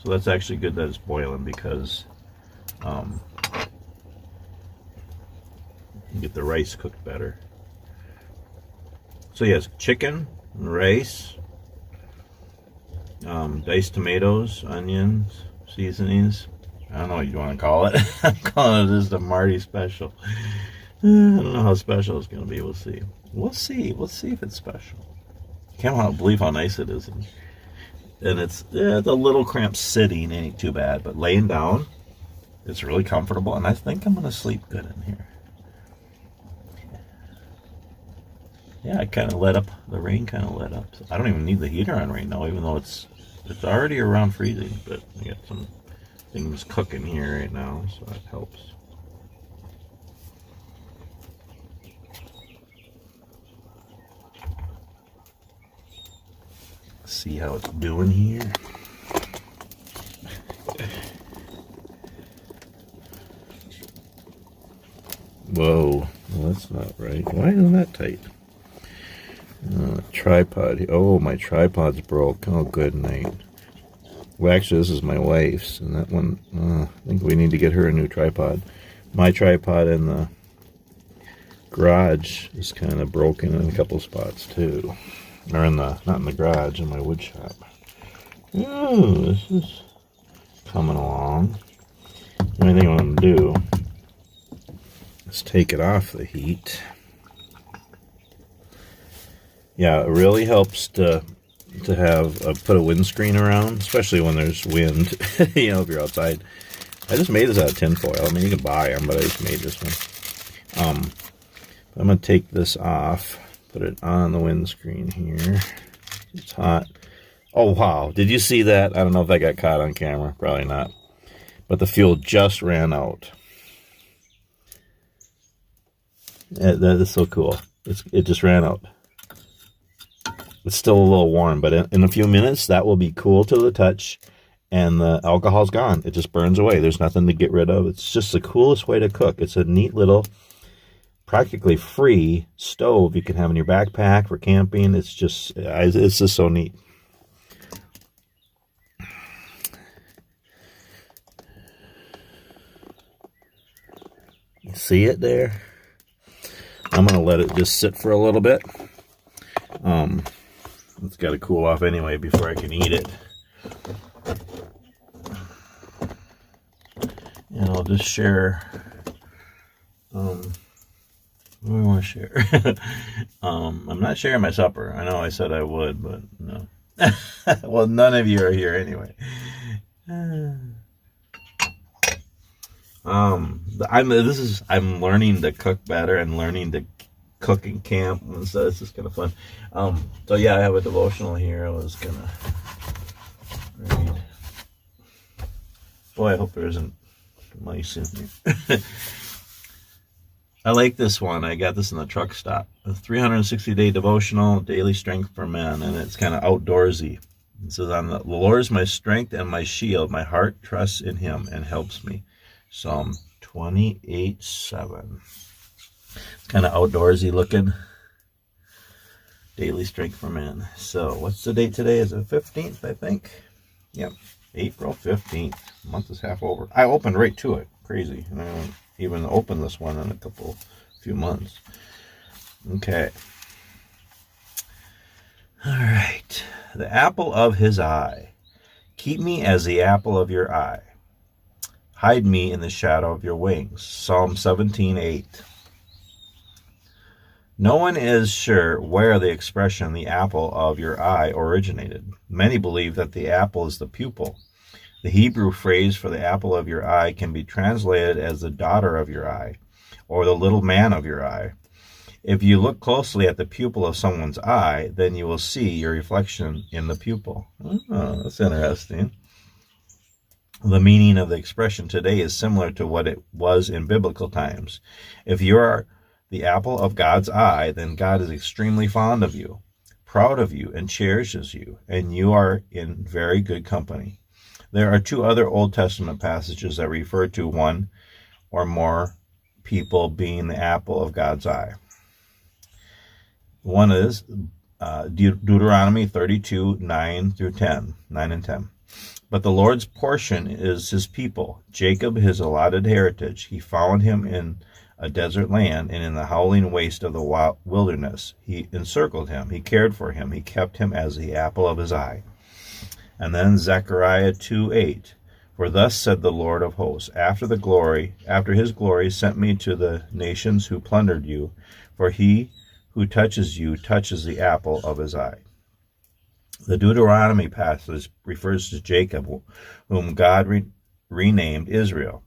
So that's actually good that it's boiling, because you get the rice cooked better. So yes, chicken, rice, diced tomatoes, onions, seasonings. I don't know what you want to call it. I'm calling it just a Marty special. I don't know how special it's going to be. We'll see. We'll see if it's special. Can't believe how nice it is. And it's a little cramped sitting, ain't too bad. But laying down, it's really comfortable. And I think I'm going to sleep good in here. Yeah, I kind of let up. The rain kind of let up. So I don't even need the heater on right now, even though it's already around freezing. But I got some things cooking here right now, so that helps. See how it's doing here. Whoa, well, that's not right. Why isn't that tight? Tripod. Oh, my tripod's broke. Oh, good night. Well, actually, this is my wife's, and that one, I think we need to get her a new tripod. My tripod in the garage is kind of broken in a couple spots, too. Or not in the garage, in my wood shop. Oh, this is coming along. The only thing I'm going to do is take it off the heat. Yeah, it really helps to have put a windscreen around, especially when there's wind, if you're outside. I just made this out of tinfoil. You can buy them, but I just made this one. I'm going to take this off, put it on the windscreen here. It's hot. Oh, wow. Did you see that? I don't know if that got caught on camera. Probably not. But the fuel just ran out. That is so cool. It just ran out. It's still a little warm, but in a few minutes, that will be cool to the touch, and the alcohol's gone. It just burns away. There's nothing to get rid of. It's just the coolest way to cook. It's a neat little, practically free stove you can have in your backpack for camping. It's just so neat. You see it there? I'm going to let it just sit for a little bit. It's got to cool off anyway before I can eat it. And I'll just share. What do I want to share? I'm not sharing my supper. I know I said I would, but no. Well, none of you are here anyway. I'm learning to cook better and learning to cook in camp, and so this is kind of fun. So yeah, I have a devotional here. I was gonna read. Boy, I hope there isn't mice in here. I like this one. I got this in the truck stop. A 360-day devotional, daily strength for men, and it's kind of outdoorsy. It says, "On the Lord is my strength and my shield. My heart trusts in Him and helps me." Psalm 28:7. It's kind of outdoorsy looking. Daily strength for men. So, what's the date today? Is it 15th, I think? Yep, April 15th. The month is half over. I opened right to it. Crazy. And I haven't even opened this one in a few months. Okay. All right. The apple of His eye. Keep me as the apple of your eye. Hide me in the shadow of your wings. Psalm 17:8. No one is sure where the expression "the apple of your eye" originated. Many believe that the apple is the pupil. The Hebrew phrase for the apple of your eye can be translated as the daughter of your eye, or the little man of your eye. If you look closely at the pupil of someone's eye, then you will see your reflection in the pupil. Oh, that's interesting. The meaning of the expression today is similar to what it was in biblical times. If you are the apple of God's eye, then God is extremely fond of you, proud of you, and cherishes you, and you are in very good company. There are two other Old Testament passages that refer to one or more people being the apple of God's eye. One is Deuteronomy 32, 9 and 10. But the Lord's portion is His people, Jacob His allotted heritage. He found him in a desert land and in the howling waste of the wilderness. He encircled him. He cared for him. He kept him as the apple of His eye. And then Zechariah 2:8. For thus said the Lord of hosts, after His glory sent me to the nations who plundered you, for he who touches you touches the apple of His eye. The Deuteronomy passage refers to Jacob, whom God renamed Israel.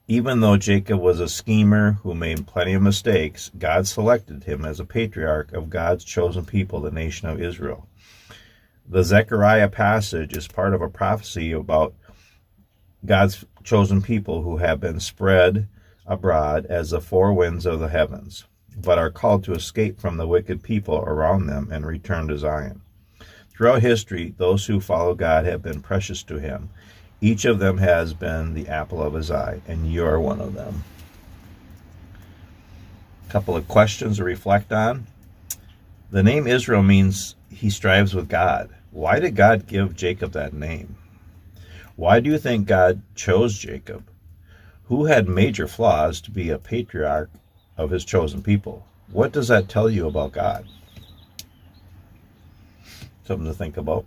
Even though Jacob was a schemer who made plenty of mistakes, God selected him as a patriarch of God's chosen people, the nation of Israel. The Zechariah passage is part of a prophecy about God's chosen people who have been spread abroad as the four winds of the heavens, but are called to escape from the wicked people around them and return to Zion. Throughout history, those who follow God have been precious to Him. Each of them has been the apple of His eye, and you're one of them. A couple of questions to reflect on. The name Israel means he strives with God. Why did God give Jacob that name? Why do you think God chose Jacob, who had major flaws, to be a patriarch of His chosen people? What does that tell you about God? Something to think about.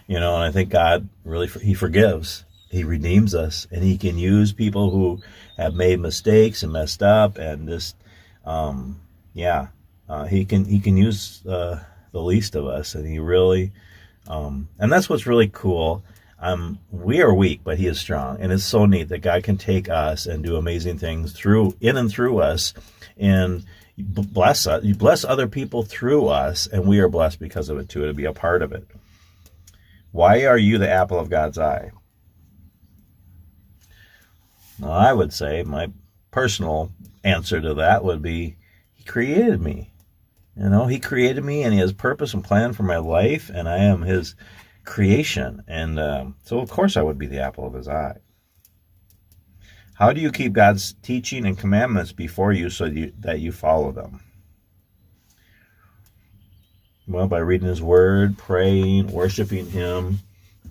And I think God really, He forgives. He redeems us, and He can use people who have made mistakes and messed up, and just, He can use the least of us, and He really, and that's what's really cool. We are weak, but He is strong, and it's so neat that God can take us and do amazing things in and through us. And You bless us. You bless other people through us, and we are blessed because of it too, to be a part of it. Why are you the apple of God's eye? Now, I would say my personal answer to that would be, He created me. You know, He created me, and He has purpose and plan for my life, and I am His creation. And so, of course, I would be the apple of His eye. How do you keep God's teaching and commandments before you so that you follow them? Well, by reading His Word, praying, worshiping Him.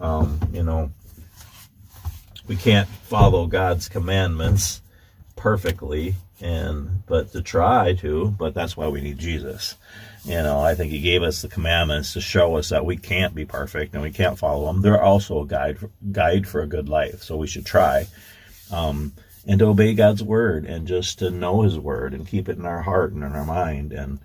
You know, we can't follow God's commandments perfectly, but to try to, but that's why we need Jesus. You know, I think He gave us the commandments to show us that we can't be perfect and we can't follow them. They're also a guide for a good life, so we should try. And to obey God's word, and just to know His word and keep it in our heart and in our mind, and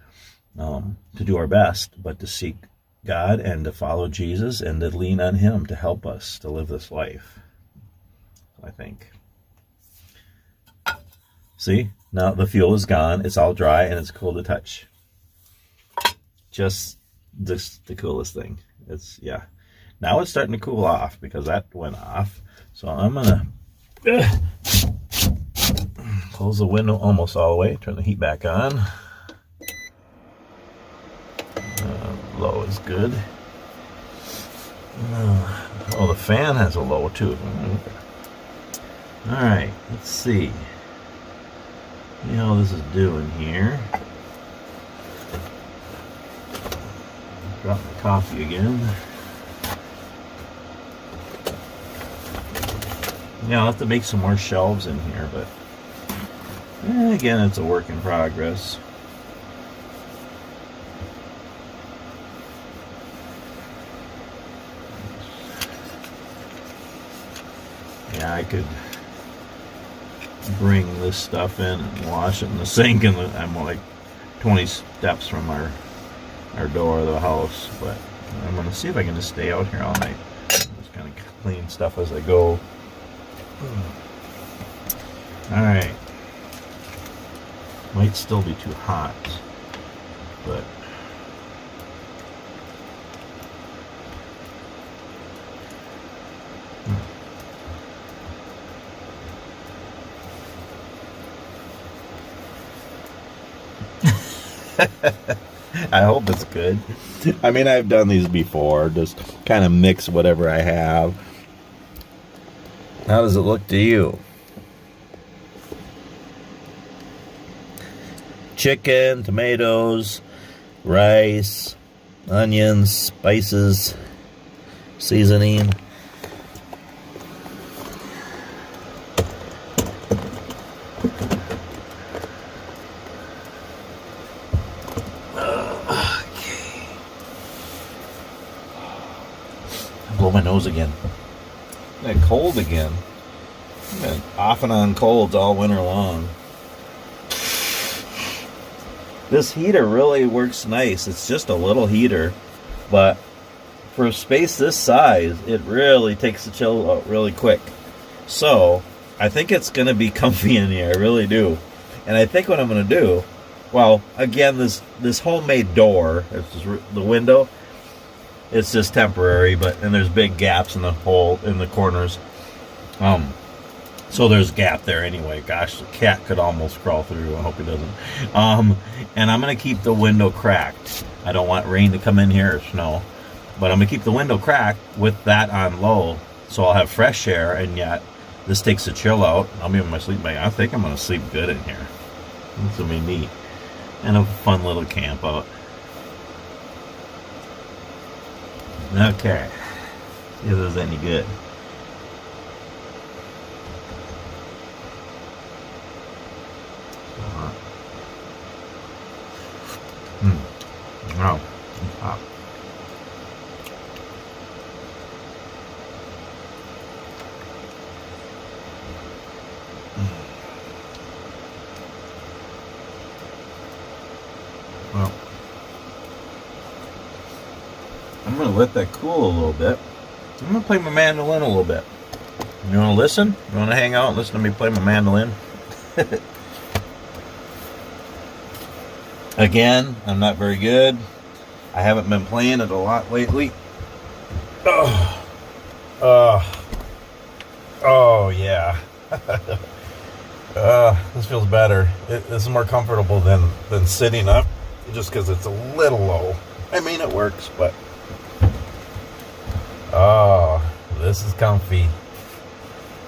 to do our best, but to seek God and to follow Jesus and to lean on Him to help us to live this life, I think. See, now the fuel is gone, it's all dry, and it's cool to touch. Just the coolest thing. Yeah. Now it's starting to cool off because that went off. So I'm going to close the window almost all the way, turn the heat back on. Low is good. Oh, the fan has a low too. Alright, let's see. See how this is doing here. Drop my coffee again. Yeah, I'll have to make some more shelves in here, but again, it's a work in progress. Yeah, I could bring this stuff in and wash it in the sink, and I'm like 20 steps from our door of the house, but I'm going to see if I can just stay out here all night. Just kind of clean stuff as I go. Alright. Might still be too hot, but I hope it's good. I mean, I've done these before, just kind of mix whatever I have. How does it look to you? Chicken, tomatoes, rice, onions, spices, seasoning. Blow my nose again. That cold again. I've been off and on colds all winter long. This heater really works nice. It's just a little heater, but for a space this size, it really takes the chill out really quick. So I think it's going to be comfy in here. I really do. And I think what I'm going to do, well, again, this homemade door, it's just the window. It's just temporary, and there's big gaps in the hole in the corners. So there's a gap there anyway. Gosh, the cat could almost crawl through. I hope he doesn't. And I'm gonna keep the window cracked. I don't want rain to come in here or snow, but I'm gonna keep the window cracked with that on low, so I'll have fresh air, and yet this takes the chill out. I'll be in my sleep bag. I think I'm gonna sleep good in here. This will be neat and a fun little camp out. Okay, see if this is any good. Wow, it's hot. Well, I'm going to let that cool a little bit. I'm going to play my mandolin a little bit. You want to listen? You want to hang out and listen to me play my mandolin? Again, I'm not very good. I haven't been playing it a lot lately. Oh yeah. This feels better. This is more comfortable than sitting up, just because it's a little low. I mean, it works, but oh, this is comfy.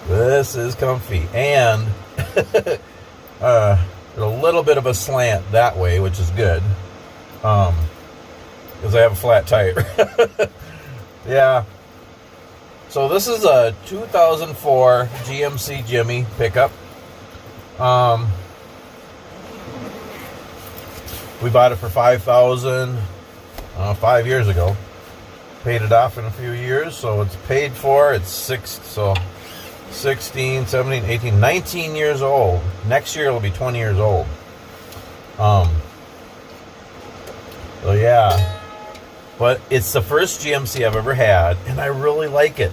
This is comfy, and a little bit of a slant that way, which is good, because I have a flat tire. Yeah. So this is a 2004 GMC Jimmy pickup. We bought it for $5,000 5 years ago. Paid it off in a few years, so it's paid for. It's 16, 17, 18, 19 years old. Next year it'll be 20 years old. So yeah. But it's the first GMC I've ever had, and I really like it.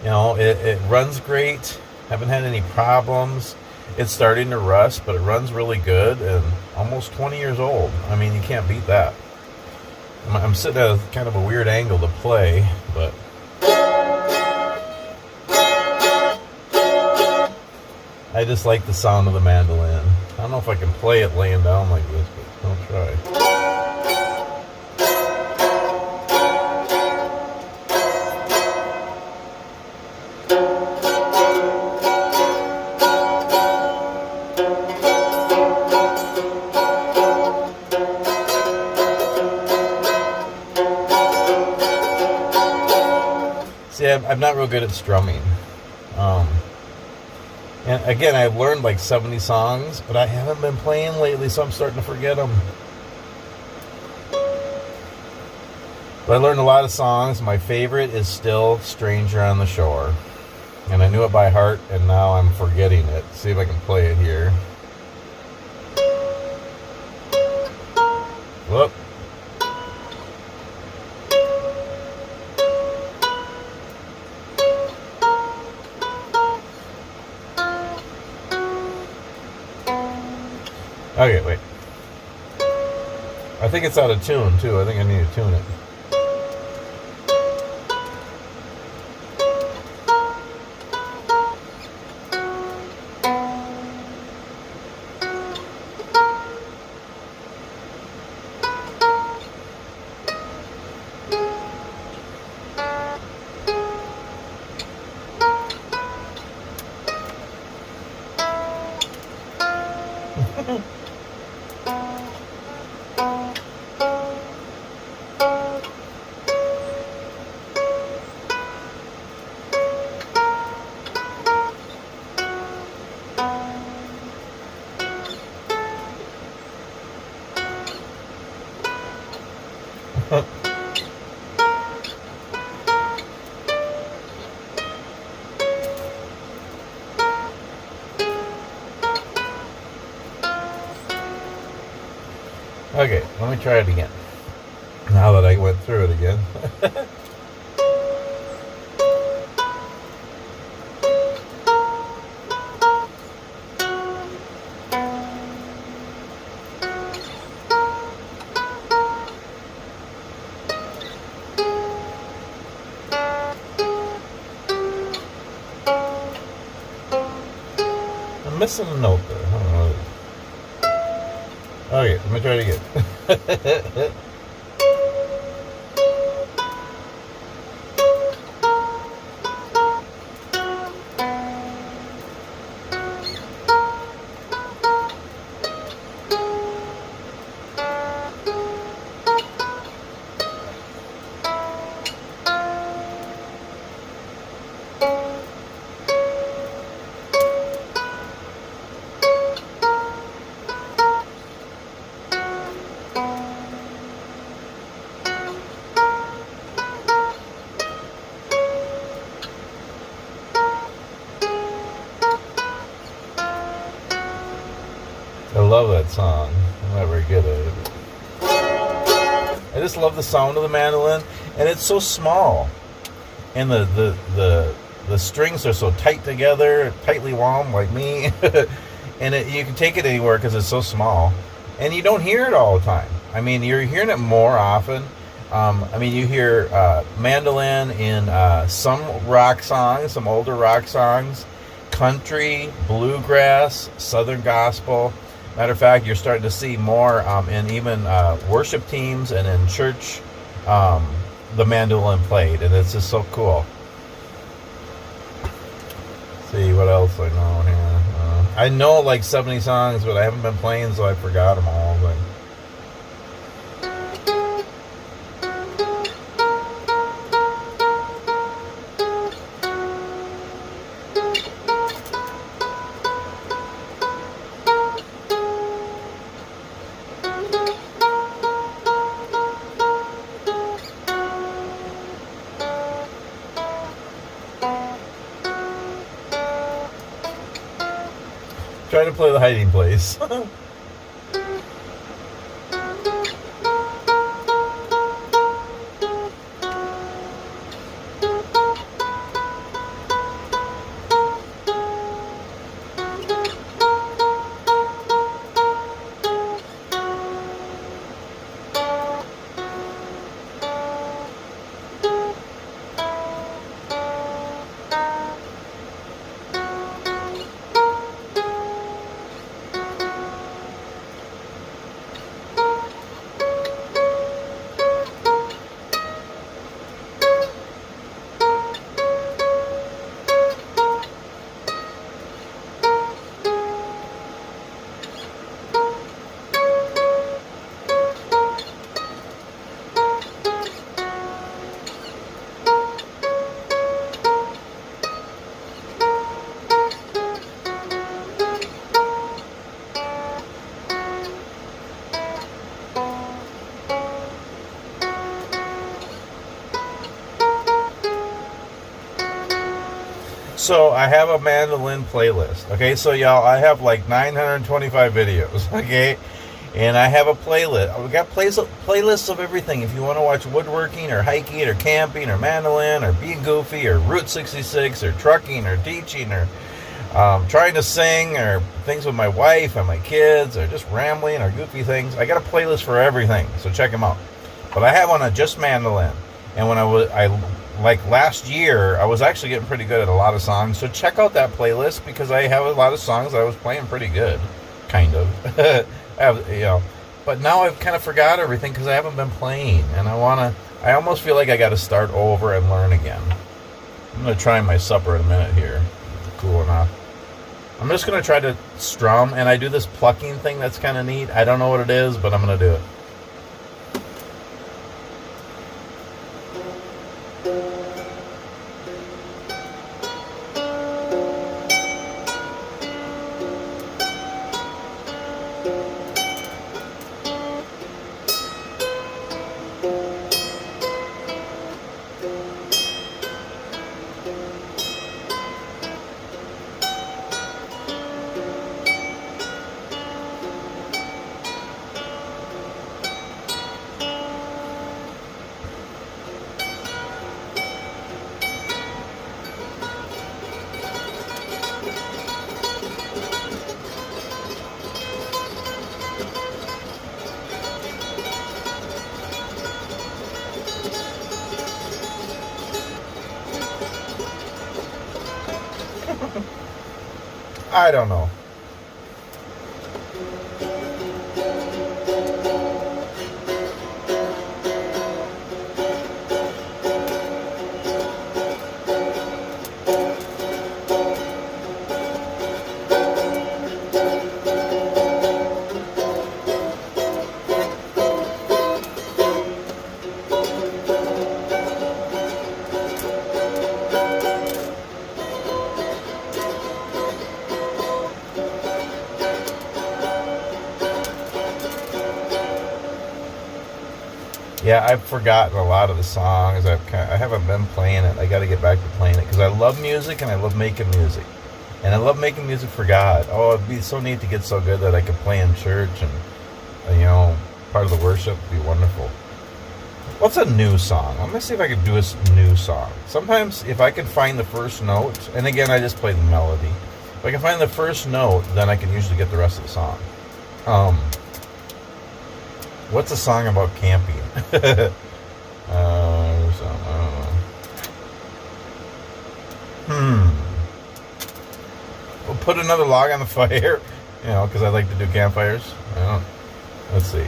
You know, it runs great. Haven't had any problems. It's starting to rust, but it runs really good, and almost 20 years old. I mean, you can't beat that. I'm sitting at a kind of a weird angle to play, but I just like the sound of the mandolin. I don't know if I can play it laying down like this, but I'll try. See, I'm not real good at strumming. And again, I've learned like 70 songs, but I haven't been playing lately, so I'm starting to forget them. But I learned a lot of songs. My favorite is still Stranger on the Shore. And I knew it by heart, and now I'm forgetting it. See if I can play it here. Whoop. Okay, wait. I think it's out of tune, too. I think I need to tune it. Okay, let me try it again. Now that I went through it again. I'm missing a note there. I don't know what it is. Okay, let me try it again. I love that song. I'm not very good at it. I just love the sound of the mandolin, and it's so small, and the strings are so tight together, tightly wound like me, and you can take it anywhere because it's so small. and you don't hear it all the time. I mean, you're hearing it more often. I mean, you hear mandolin in some rock songs, some older rock songs, country, bluegrass, southern gospel. Matter of fact, you're starting to see more in even worship teams and in church, the mandolin played, and it's just so cool. Let's see what else I know here. I know like 70 songs, but I haven't been playing, so I forgot them all. But trying to play the hiding place. So I have a mandolin playlist. Okay, so y'all, I have like 925 videos. Okay, and I have a playlist. We got playlists of everything. If you want to watch woodworking or hiking or camping or mandolin or being goofy or Route 66 or trucking or teaching or trying to sing or things with my wife and my kids or just rambling or goofy things, I got a playlist for everything. So check them out. But I have one on just mandolin. And when like last year, I was actually getting pretty good at a lot of songs. So check out that playlist because I have a lot of songs that I was playing pretty good, kind of. But now I've kind of forgot everything because I haven't been playing, and I almost feel like I got to start over and learn again. I'm gonna try my supper in a minute here. Cool enough. I'm just gonna try to strum, and I do this plucking thing that's kind of neat. I don't know what it is, but I'm gonna do it. I don't know. Yeah, I've forgotten a lot of the songs. I haven't been playing it. I got to get back to playing it because I love music and I love making music, and I love making music for God. Oh, it'd be so neat to get so good that I could play in church and part of the worship would be wonderful. What's a new song? I'm gonna see if I can do a new song. Sometimes if I can find the first note, and again I just play the melody. If I can find the first note, then I can usually get the rest of the song. What's a song about camping? We'll put another log on the fire, you know, because I like to do campfires. Let's see.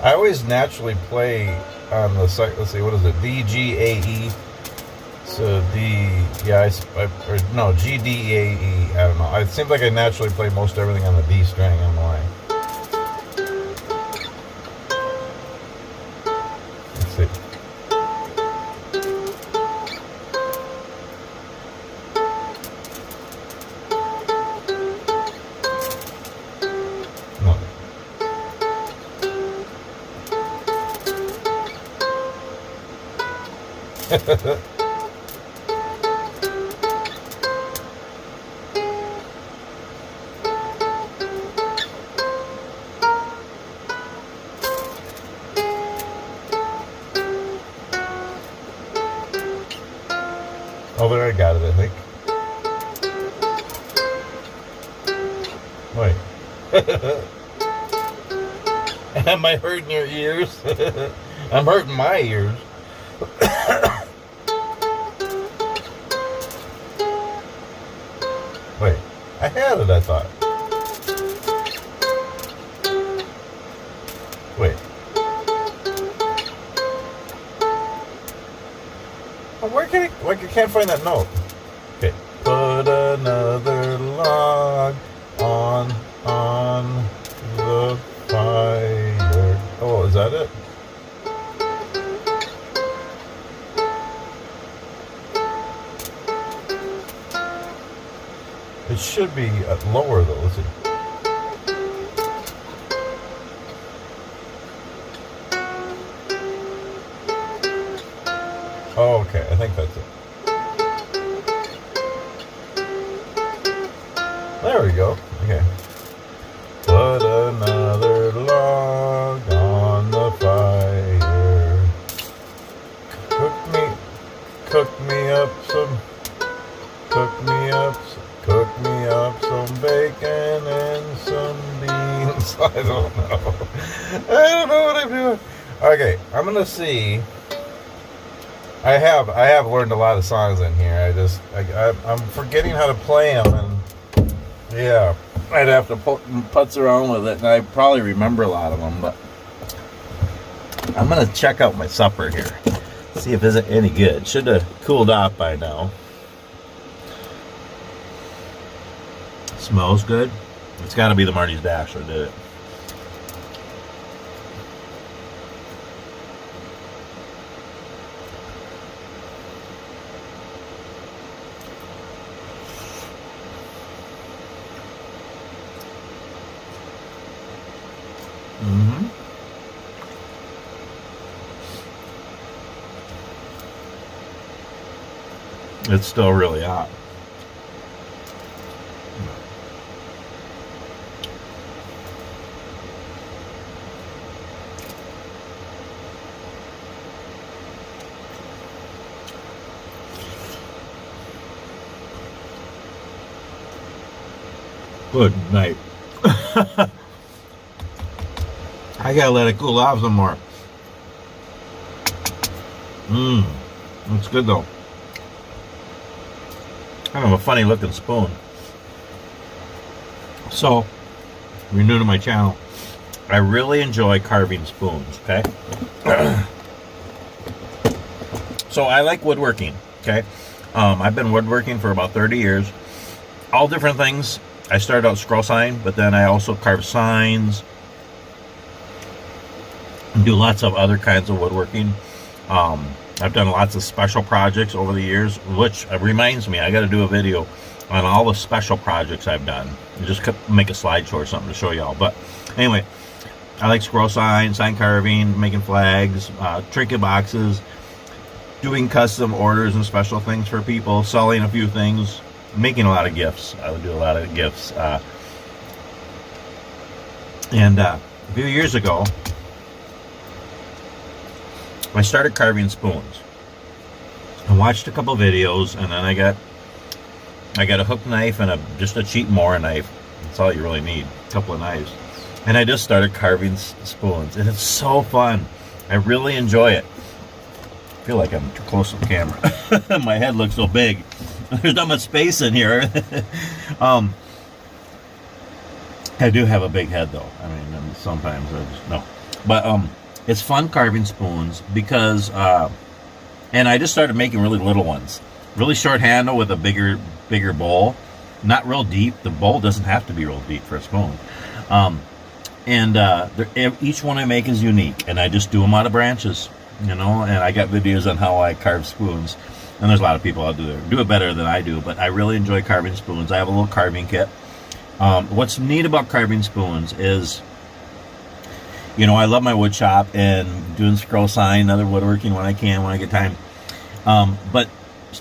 I always naturally play on the site. Let's see, what is it? DGAE. So GDAE. I don't know. It seems like I naturally play most everything on the D string. I don't know why. Let's see. No. Oh, there, I got it, I think. Wait. Am I hurting your ears? I'm hurting my ears. Wait, I had it, I thought. Wait. Where can I can't find that note. Okay. Put another log on the fire. Oh, is that it? It should be lower though. Let's see. Oh, okay. I think that's it. There we go. Okay. Put another log on the fire. Cook me up some bacon and some beans. I don't know. I don't know what I'm doing. Okay, I'm gonna see. I have learned a lot of songs in here. I'm forgetting how to play them, and yeah, I'd have to putz around with it, and I probably remember a lot of them. But I'm gonna check out my supper here, see if it's any good. Should have cooled off by now. Smells good. It's got to be the Marty's Dash that did it. It's still really hot. Good night. I gotta let it cool off some more. It's good though. Kind of a funny looking spoon. So, if you're new to my channel, I really enjoy carving spoons, okay? So I like woodworking, okay? I've been woodworking for about 30 years. All different things. I started out scroll sign, but then I also carve signs and do lots of other kinds of woodworking. I've done lots of special projects over the years, which reminds me, I got to do a video on all the special projects I've done. Just make a slideshow or something to show y'all. But anyway, I like scroll sign carving, making flags, trinket boxes, doing custom orders and special things for people, selling a few things, making a lot of gifts. I would do a lot of gifts. And a few years ago, I started carving spoons. I watched a couple videos, and then I got a hook knife and just a cheap Mora knife. That's all you really need, a couple of knives. And I just started carving spoons, and it's so fun. I really enjoy it. I feel like I'm too close to the camera. My head looks so big. There's not much space in here. I do have a big head, though. I mean, sometimes I just no. But it's fun carving spoons because, and I just started making really little ones, really short handle with a bigger bowl, not real deep. The bowl doesn't have to be real deep for a spoon. Each one I make is unique, and I just do them out of branches, you know. And I got videos on how I carve spoons, and there's a lot of people out there do it better than I do. But I really enjoy carving spoons. I have a little carving kit. What's neat about carving spoons is, you know, I love my wood shop and doing scroll sign, other woodworking when I get time. But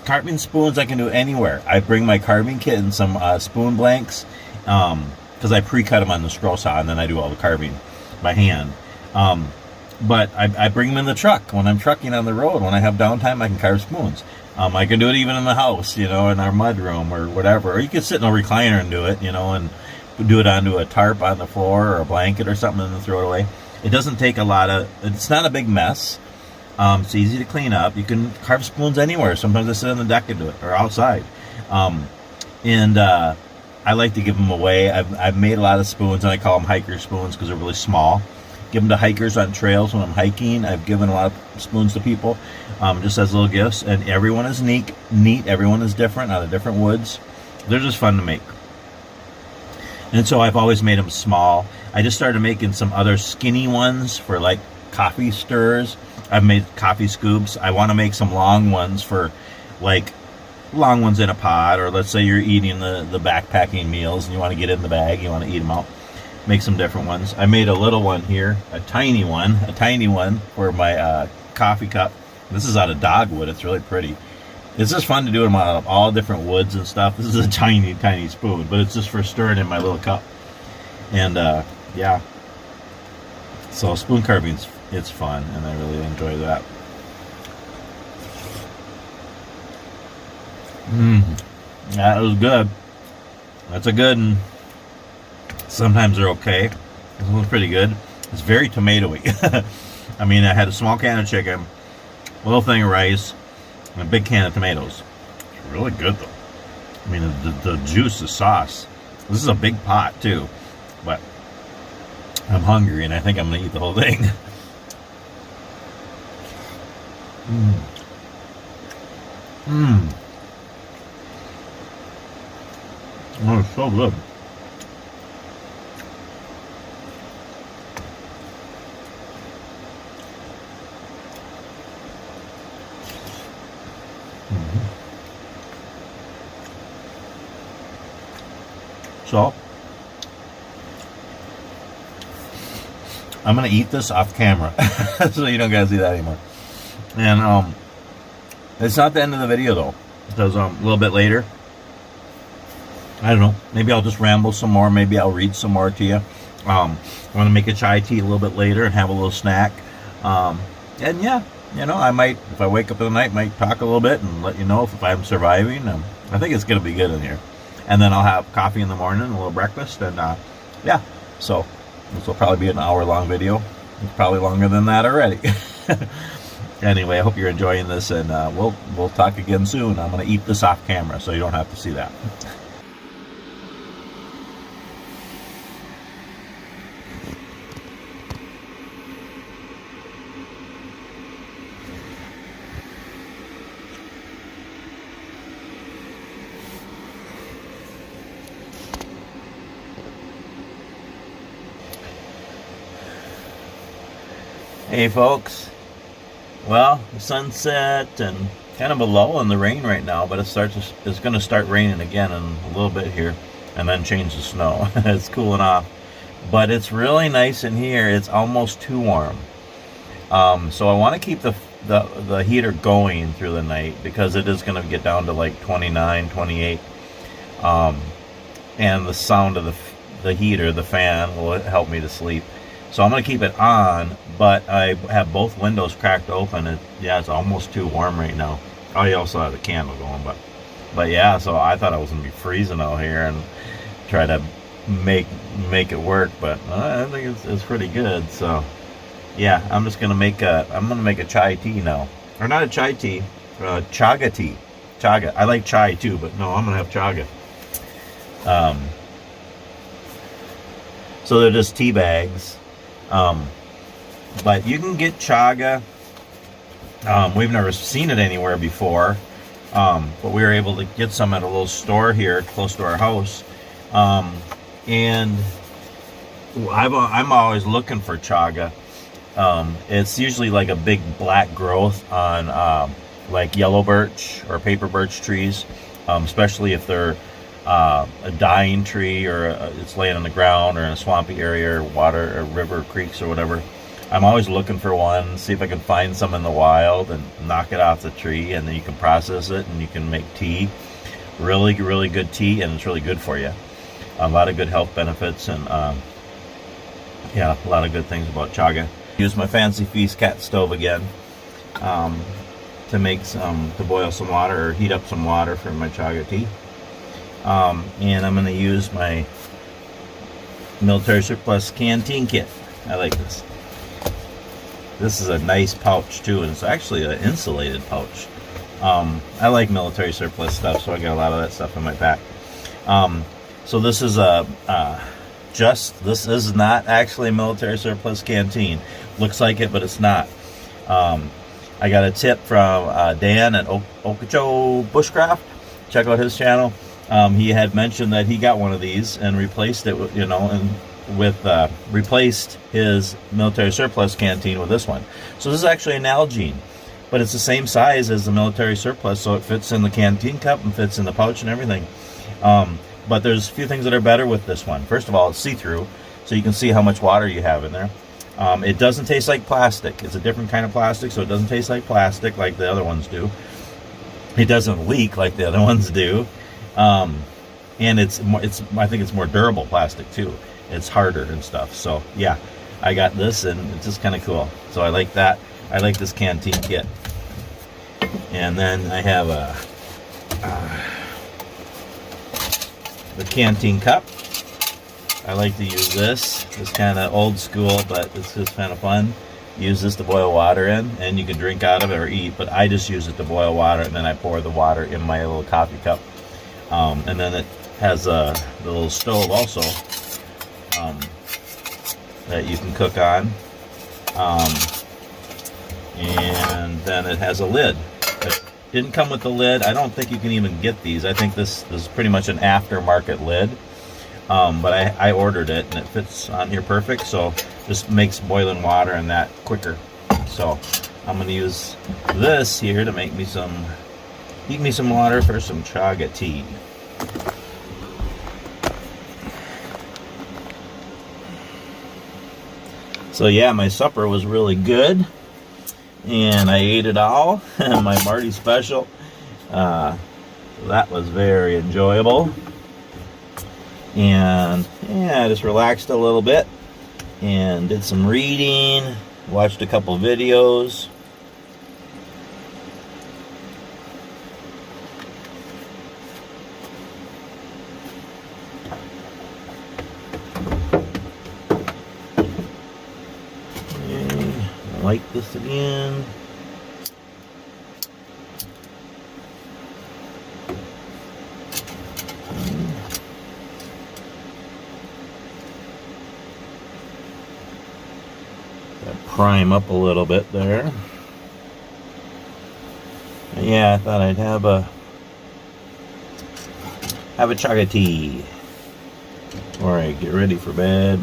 carving spoons I can do anywhere. I bring my carving kit and some spoon blanks, because I pre-cut them on the scroll saw, and then I do all the carving by hand. But I bring them in the truck when I'm trucking on the road. When I have downtime, I can carve spoons. I can do it even in the house, you know, in our mud room or whatever. Or you can sit in a recliner and do it, you know, and do it onto a tarp on the floor or a blanket or something and then throw it away. It doesn't take a lot of, it's not a big mess. It's easy to clean up. You can carve spoons anywhere. Sometimes I sit on the deck and do it, or outside. I like to give them away. I've made a lot of spoons, and I call them hiker spoons because they're really small. Give them to hikers on trails when I'm hiking. I've given a lot of spoons to people, just as little gifts. And everyone is neat. Everyone is different, out of different woods. They're just fun to make. And so I've always made them small. I just started making some other skinny ones for like coffee stirs. I've made coffee scoops. I want to make some long ones for like long ones in a pot, or let's say you're eating the backpacking meals and you want to get in the bag, you want to eat them out. Make some different ones. I made a little one here, a tiny one for my coffee cup. This is out of dogwood. It's really pretty. It's just fun to do them out of all different woods and stuff. This is a tiny spoon, but it's just for stirring in my little cup. And yeah, so spoon carving, it's fun, and I really enjoy that. That was good. That's a good one. Sometimes they're okay. This one's pretty good. It's very tomatoey. I mean, I had a small can of chicken, a little thing of rice, and a big can of tomatoes. It's really good, though. I mean, the juice, the sauce. This is a big pot, too. But I'm hungry, and I think I'm going to eat the whole thing. Oh, it's so good. So, I'm going to eat this off camera, so you don't guys see that anymore. And it's not the end of the video, though, because a little bit later, I don't know, maybe I'll just ramble some more, maybe I'll read some more to you. I want to make a chai tea a little bit later and have a little snack. And yeah, you know, I might, if I wake up in the night, might talk a little bit and let you know if I'm surviving. I think it's going to be good in here. And then I'll have coffee in the morning, a little breakfast, and yeah. So this will probably be an hour-long video. It's probably longer than that already. Anyway, I hope you're enjoying this, and we'll talk again soon. I'm going to eat this off camera, so you don't have to see that. Hey folks, well, the sunset and kind of a lull in the rain right now, but it's going to start raining again in a little bit here, and then change to snow. It's cooling off, but it's really nice in here. It's almost too warm, so I want to keep the heater going through the night, because it is going to get down to like 29, 28, and the sound of the heater, the fan, will help me to sleep. So I'm going to keep it on, but I have both windows cracked open. Yeah, it's almost too warm right now. Oh, you also have the candle going, but yeah. So I thought I was gonna be freezing out here and try to make it work, but I think it's pretty good. So yeah, I'm gonna make a chai tea now, or not a chai tea, chaga tea. Chaga. I like chai too, but no, I'm gonna have chaga. So they're just tea bags, but you can get chaga. We've never seen it anywhere before, but we were able to get some at a little store here close to our house, and I'm always looking for chaga. It's usually like a big black growth on like yellow birch or paper birch trees, especially if they're a dying tree or it's laying on the ground or in a swampy area or water or river creeks or whatever. I'm always looking for one, see if I can find some in the wild and knock it off the tree, and then you can process it and you can make tea. Really, really good tea, and it's really good for you. A lot of good health benefits, and yeah, a lot of good things about chaga. Use my Fancy Feast cat stove again to boil some water or heat up some water for my chaga tea. And I'm going to use my military surplus canteen kit. I like this. This is a nice pouch too, and it's actually an insulated pouch. I like military surplus stuff, so I got a lot of that stuff in my pack. So this is this is not actually a military surplus canteen. Looks like it, but it's not. I got a tip from Dan at Okacho Bushcraft. Check out his channel. He had mentioned that he got one of these and replaced it, replaced his military surplus canteen with this one. So this is actually an Nalgene, but it's the same size as the military surplus, so it fits in the canteen cup and fits in the pouch and everything. But there's a few things that are better with this one. First of all, it's see-through, so you can see how much water you have in there. It doesn't taste like plastic. It's a different kind of plastic, so it doesn't taste like plastic like the other ones do. It doesn't leak like the other ones do. And I think it's more durable plastic too. It's harder and stuff. So yeah, I got this, and it's just kind of cool. So I like that. I like this canteen kit. And then I have the canteen cup. I like to use this. It's kind of old school, but it's just kind of fun. Use this to boil water in, and you can drink out of it or eat, but I just use it to boil water, and then I pour the water in my little coffee cup. And then it has the little stove also that you can cook on. And then it has a lid. It didn't come with the lid. I don't think you can even get these. I think this is pretty much an aftermarket lid. But I ordered it, and it fits on here perfect. So just makes boiling water and that quicker. So I'm going to use this here to make me heat me some water for some chaga tea. So yeah, my supper was really good, and I ate it all. My Marty special. That was very enjoyable. And yeah, I just relaxed a little bit and did some reading, watched a couple videos. Okay, like this again. Prime up a little bit there. Yeah, I thought I'd have a chaga tea before I get ready for bed.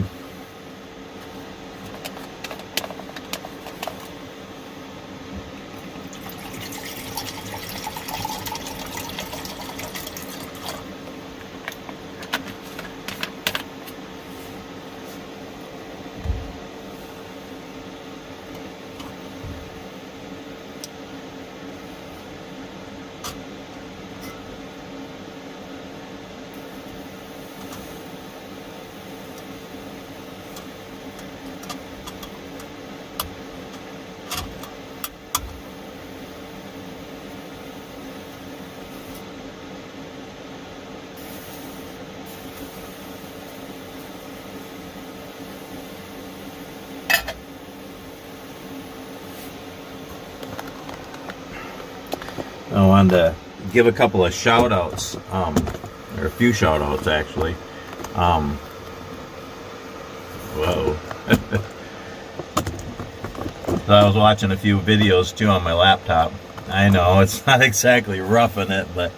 wanted to give a couple of shout outs, or a few shout outs actually. Whoa. So I was watching a few videos too on my laptop. I know it's not exactly roughing it, but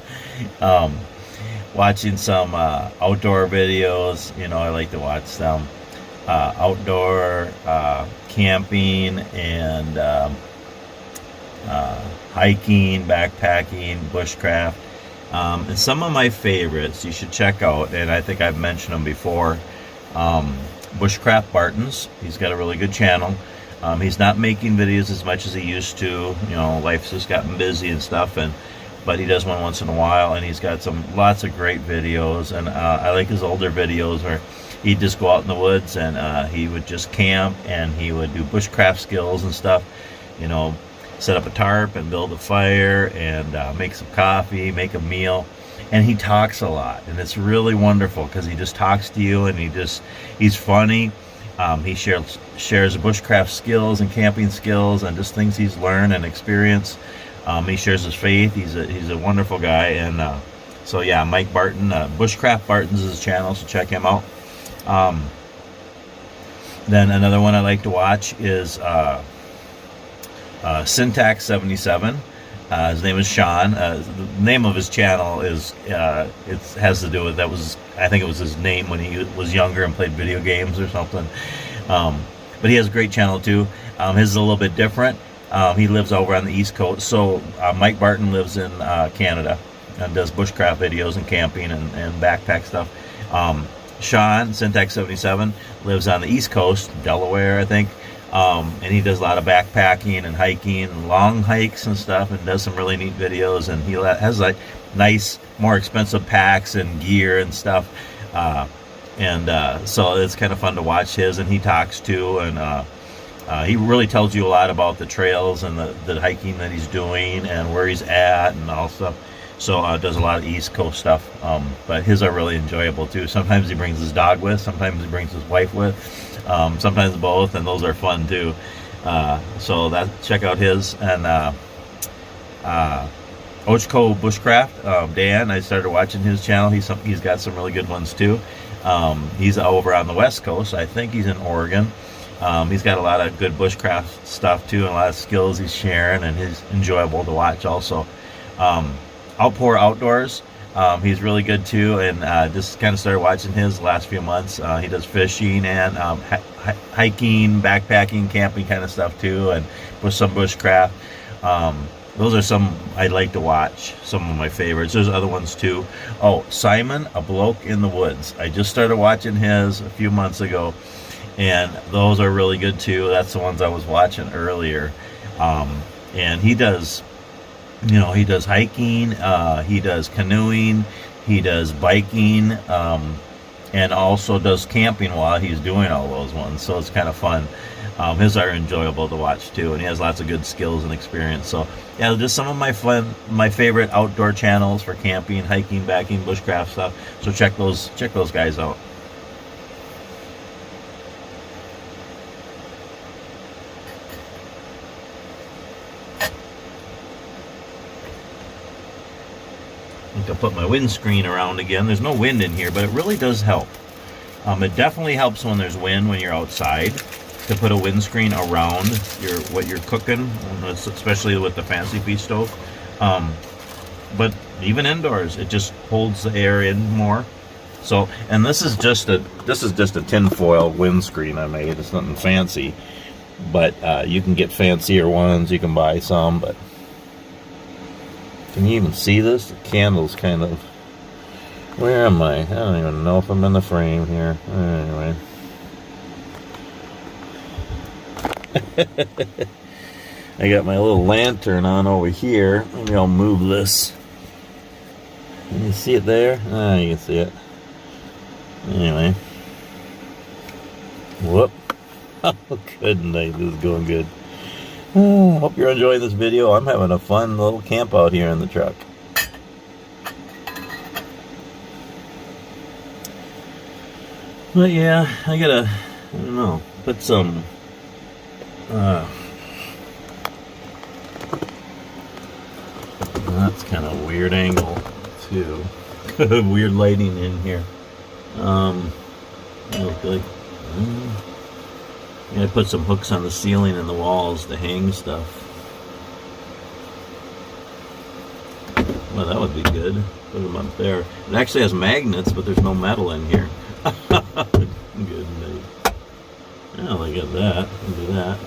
watching some outdoor videos. You know, I like to watch some outdoor camping and hiking, backpacking, bushcraft. And some of my favorites you should check out, and I think I've mentioned them before. Bushcraft Barton's. He's got a really good channel. He's not making videos as much as he used to. You know, life's just gotten busy and stuff, but he does one once in a while, and he's got lots of great videos. And I like his older videos where he'd just go out in the woods and he would just camp, and he would do bushcraft skills and stuff. You know, set up a tarp and build a fire and make some coffee, make a meal. And he talks a lot, and it's really wonderful because he just talks to you, and he's funny. He shares bushcraft skills and camping skills and just things he's learned and experienced. He shares his faith. He's a wonderful guy. And so yeah, Mike Barton, Bushcraft Barton's his channel, so check him out. Then another one I like to watch is Syntax 77. His name is Sean. The name of his channel is it has to do with, I think it was his name when he was younger and played video games or something. But he has a great channel too. His is a little bit different. He lives over on the East Coast. So Mike Barton lives in Canada and does bushcraft videos and camping and backpack stuff. Sean, Syntax 77, lives on the East Coast, Delaware, I think. And he does a lot of backpacking and hiking and long hikes and stuff, and does some really neat videos. And he has like nice, more expensive packs and gear and stuff. So it's kind of fun to watch his, and he talks too. And he really tells you a lot about the trails and the hiking that he's doing and where he's at and all stuff. So does a lot of East Coast stuff. But his are really enjoyable too. Sometimes he brings his dog with, sometimes he brings his wife with. Sometimes both, and those are fun too. So check out his. And Ochko Bushcraft, Dan, I started watching his channel. He's got some really good ones too. He's over on the West Coast. I think he's in Oregon. He's got a lot of good bushcraft stuff too, and a lot of skills he's sharing, and he's enjoyable to watch also. Outpour Outdoors. He's really good too, and just kind of started watching his the last few months. He does fishing and hiking, backpacking, camping kind of stuff too, and with some bushcraft. Those are some I like to watch, some of my favorites. There's other ones too. Oh, Simon, A Bloke in the Woods. I just started watching his a few months ago, and those are really good too. That's the ones I was watching earlier. And he does hiking, he does canoeing, he does biking, and also does camping while he's doing all those ones. So it's kind of fun. His are enjoyable to watch too, and he has lots of good skills and experience. So yeah, just some of my favorite outdoor channels for camping, hiking, backing, bushcraft stuff. So check those guys out. To put my windscreen around again. There's no wind in here, but it really does help. It definitely helps when there's wind when you're outside to put a windscreen around what you're cooking, especially with the fancy feast stove. But even indoors, it just holds the air in more. So, and this is just a tinfoil windscreen I made. It's nothing fancy, but you can get fancier ones. You can buy some, but. Can you even see this? The candle's kind of... Where am I? I don't even know if I'm in the frame here. Anyway. I got my little lantern on over here. Maybe I'll move this. Can you see it there? Ah, you can see it. Anyway. Whoop. Oh, good night. This is going good. Hope you're enjoying this video. I'm having a fun little camp out here in the truck. But yeah, I don't know, put some that's kind of weird angle too. Weird lighting in here. Look like I put some hooks on the ceiling and the walls to hang stuff. Well, that would be good. Put them up there. It actually has magnets, but there's no metal in here. Good move. Oh, look at that. Look at that.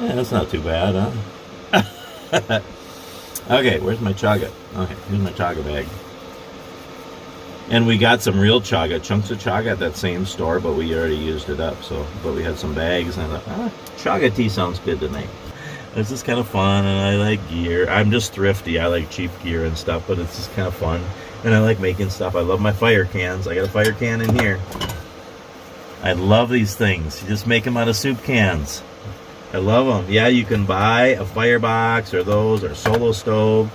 Yeah, that's not too bad, huh? Okay, where's my chaga? Okay, here's my chaga bag. And we got some real chaga, chunks of chaga at that same store, but we already used it up. But we had some bags, and I thought, chaga tea sounds good tonight. This is kind of fun, and I like gear. I'm just thrifty. I like cheap gear and stuff, but it's just kind of fun. And I like making stuff. I love my fire cans. I got a fire can in here. I love these things. You just make them out of soup cans. I love them. Yeah, you can buy a firebox or those or a solo stove.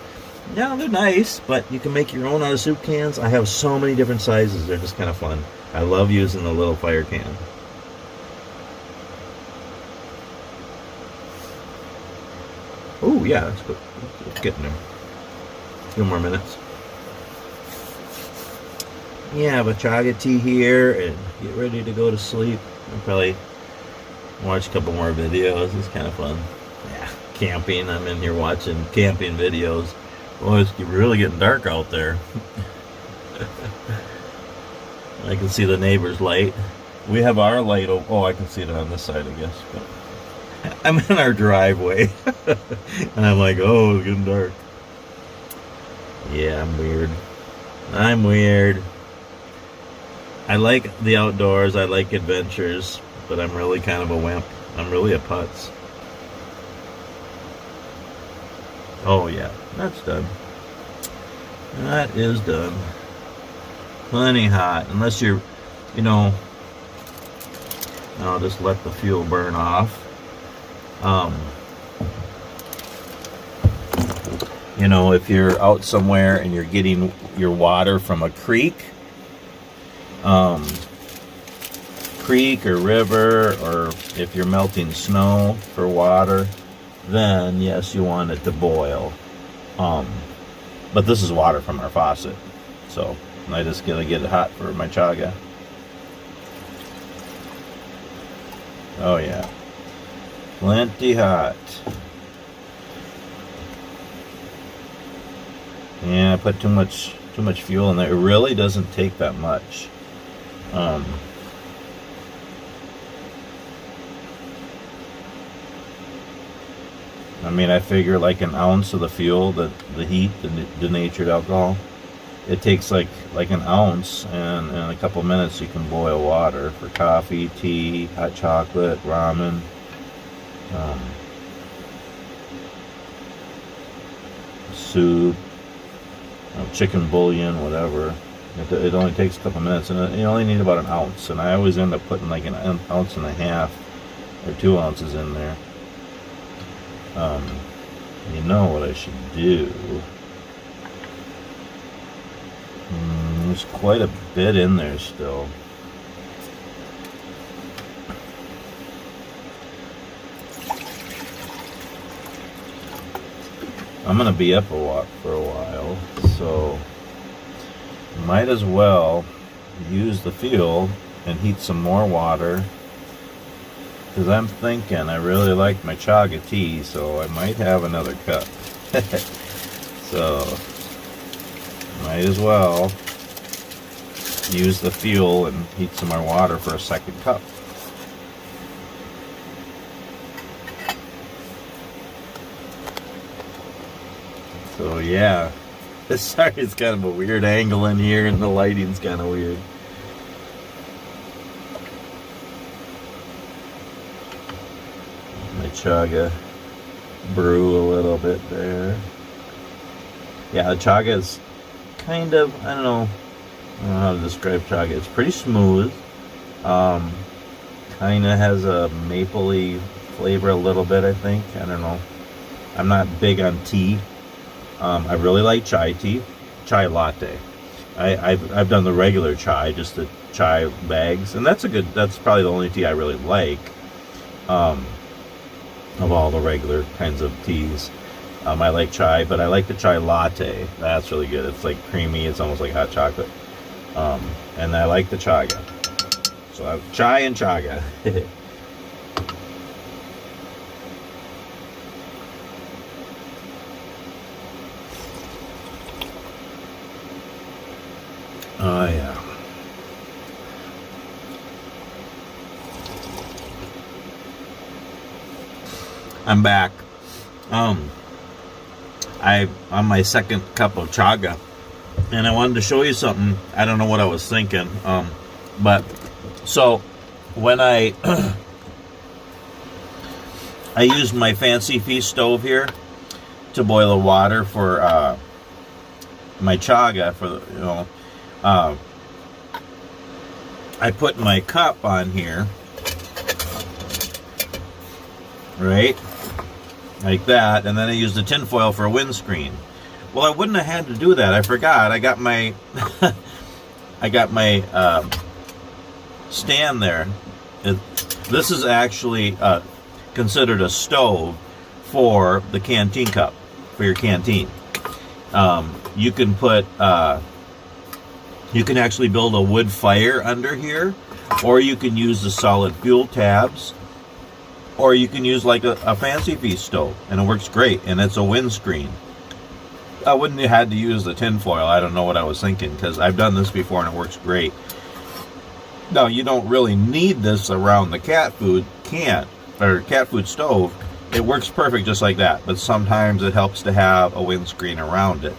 Yeah, they're nice, but you can make your own out of soup cans. I have so many different sizes. They're just kind of fun. I love using the little fire can. Oh, yeah, that's good. Let's get in there. A few more minutes. Yeah, have a chaga tea here and get ready to go to sleep. I'll probably watch a couple more videos. It's kind of fun. Yeah, camping. I'm in here watching camping videos. Boy, it's really getting dark out there. I can see the neighbor's light. We have our light. Oh, I can see it on this side, I guess. But I'm in our driveway. And I'm like, oh, it's getting dark. Yeah, I'm weird. I'm weird. I like the outdoors. I like adventures. But I'm really kind of a wimp. I'm really a putz. Oh, yeah. That's done. That is done. Plenty hot. Unless you're, I'll just let the fuel burn off. If you're out somewhere and you're getting your water from a creek or river, or if you're melting snow for water, then yes, you want it to boil. But this is water from our faucet, so I just gotta get it hot for my chaga. Oh yeah, plenty hot. Yeah, I put too much fuel in there. It really doesn't take that much. I figure like an ounce of the fuel, the heat, the denatured alcohol, it takes like an ounce, and in a couple minutes you can boil water for coffee, tea, hot chocolate, ramen. Soup, chicken bouillon, whatever. It only takes a couple minutes, and you only need about an ounce. And I always end up putting like an ounce and a half or 2 ounces in there. You know what I should do? There's quite a bit in there still. I'm gonna be up for a while, so might as well use the fuel and heat some more water, because I'm thinking I really like my chaga tea, so I might have another cup. So might as well use the fuel and heat some more water for a second cup. So yeah, sorry, it's kind of a weird angle in here and the lighting's kind of weird. My chaga brew a little bit there. Yeah, the chaga is kind of, I don't know how to describe chaga. It's pretty smooth. Kind of has a mapley flavor a little bit, I think. I don't know. I'm not big on tea. I really like chai tea, chai latte. I've done the regular chai, just the chai bags, and that's probably the only tea I really like, of all the regular kinds of teas. I like chai, but I like the chai latte. That's really good. It's like creamy. It's almost like hot chocolate. And I like the chaga. So I have chai and chaga. Oh yeah. I'm back. I'm on my second cup of chaga, and I wanted to show you something. I don't know what I was thinking, but so when I I used my Fancy Feast stove here to boil the water for my chaga for the, I put my cup on here, right, like that, and then I used the tin foil for a windscreen. Well, I wouldn't have had to do that. I forgot. I got my stand there. This is actually considered a stove for the canteen cup, for your canteen. You can put you can actually build a wood fire under here, or you can use the solid fuel tabs, or you can use like a Fancy Feast stove, and it works great, and it's a windscreen. I wouldn't have had to use the tin foil. I don't know what I was thinking, because I've done this before and it works great. Now, you don't really need this around the cat food can, or cat food stove. It works perfect just like that, but sometimes it helps to have a windscreen around it.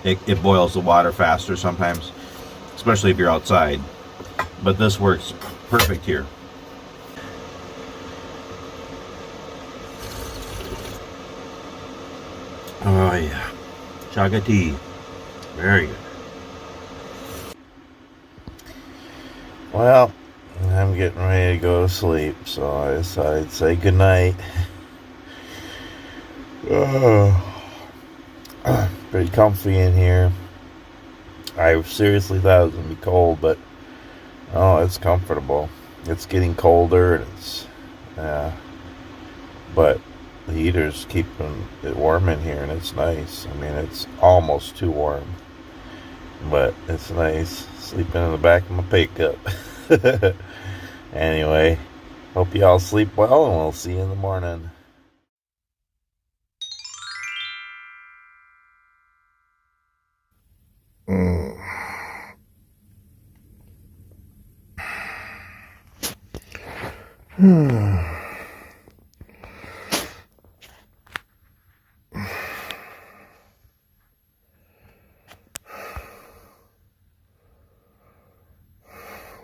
It boils the water faster sometimes, especially if you're outside. But this works perfect here. Oh yeah, chaga tea, very good. Well, I'm getting ready to go to sleep, so I decided to say goodnight. Pretty comfy in here. I seriously thought it was going to be cold, but oh, it's comfortable. It's getting colder, and it's, but the heater's keeping it warm in here, and it's nice. I mean, it's almost too warm, but it's nice sleeping in the back of my pickup. Anyway, hope you all sleep well, and we'll see you in the morning.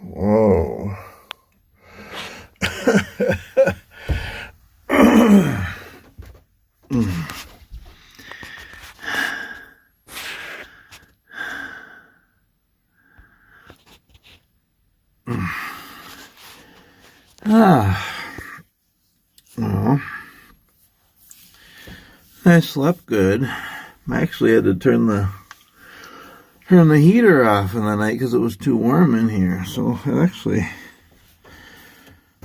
Whoa. Well, I slept good. I actually had to turn the heater off in the night because it was too warm in here. So it actually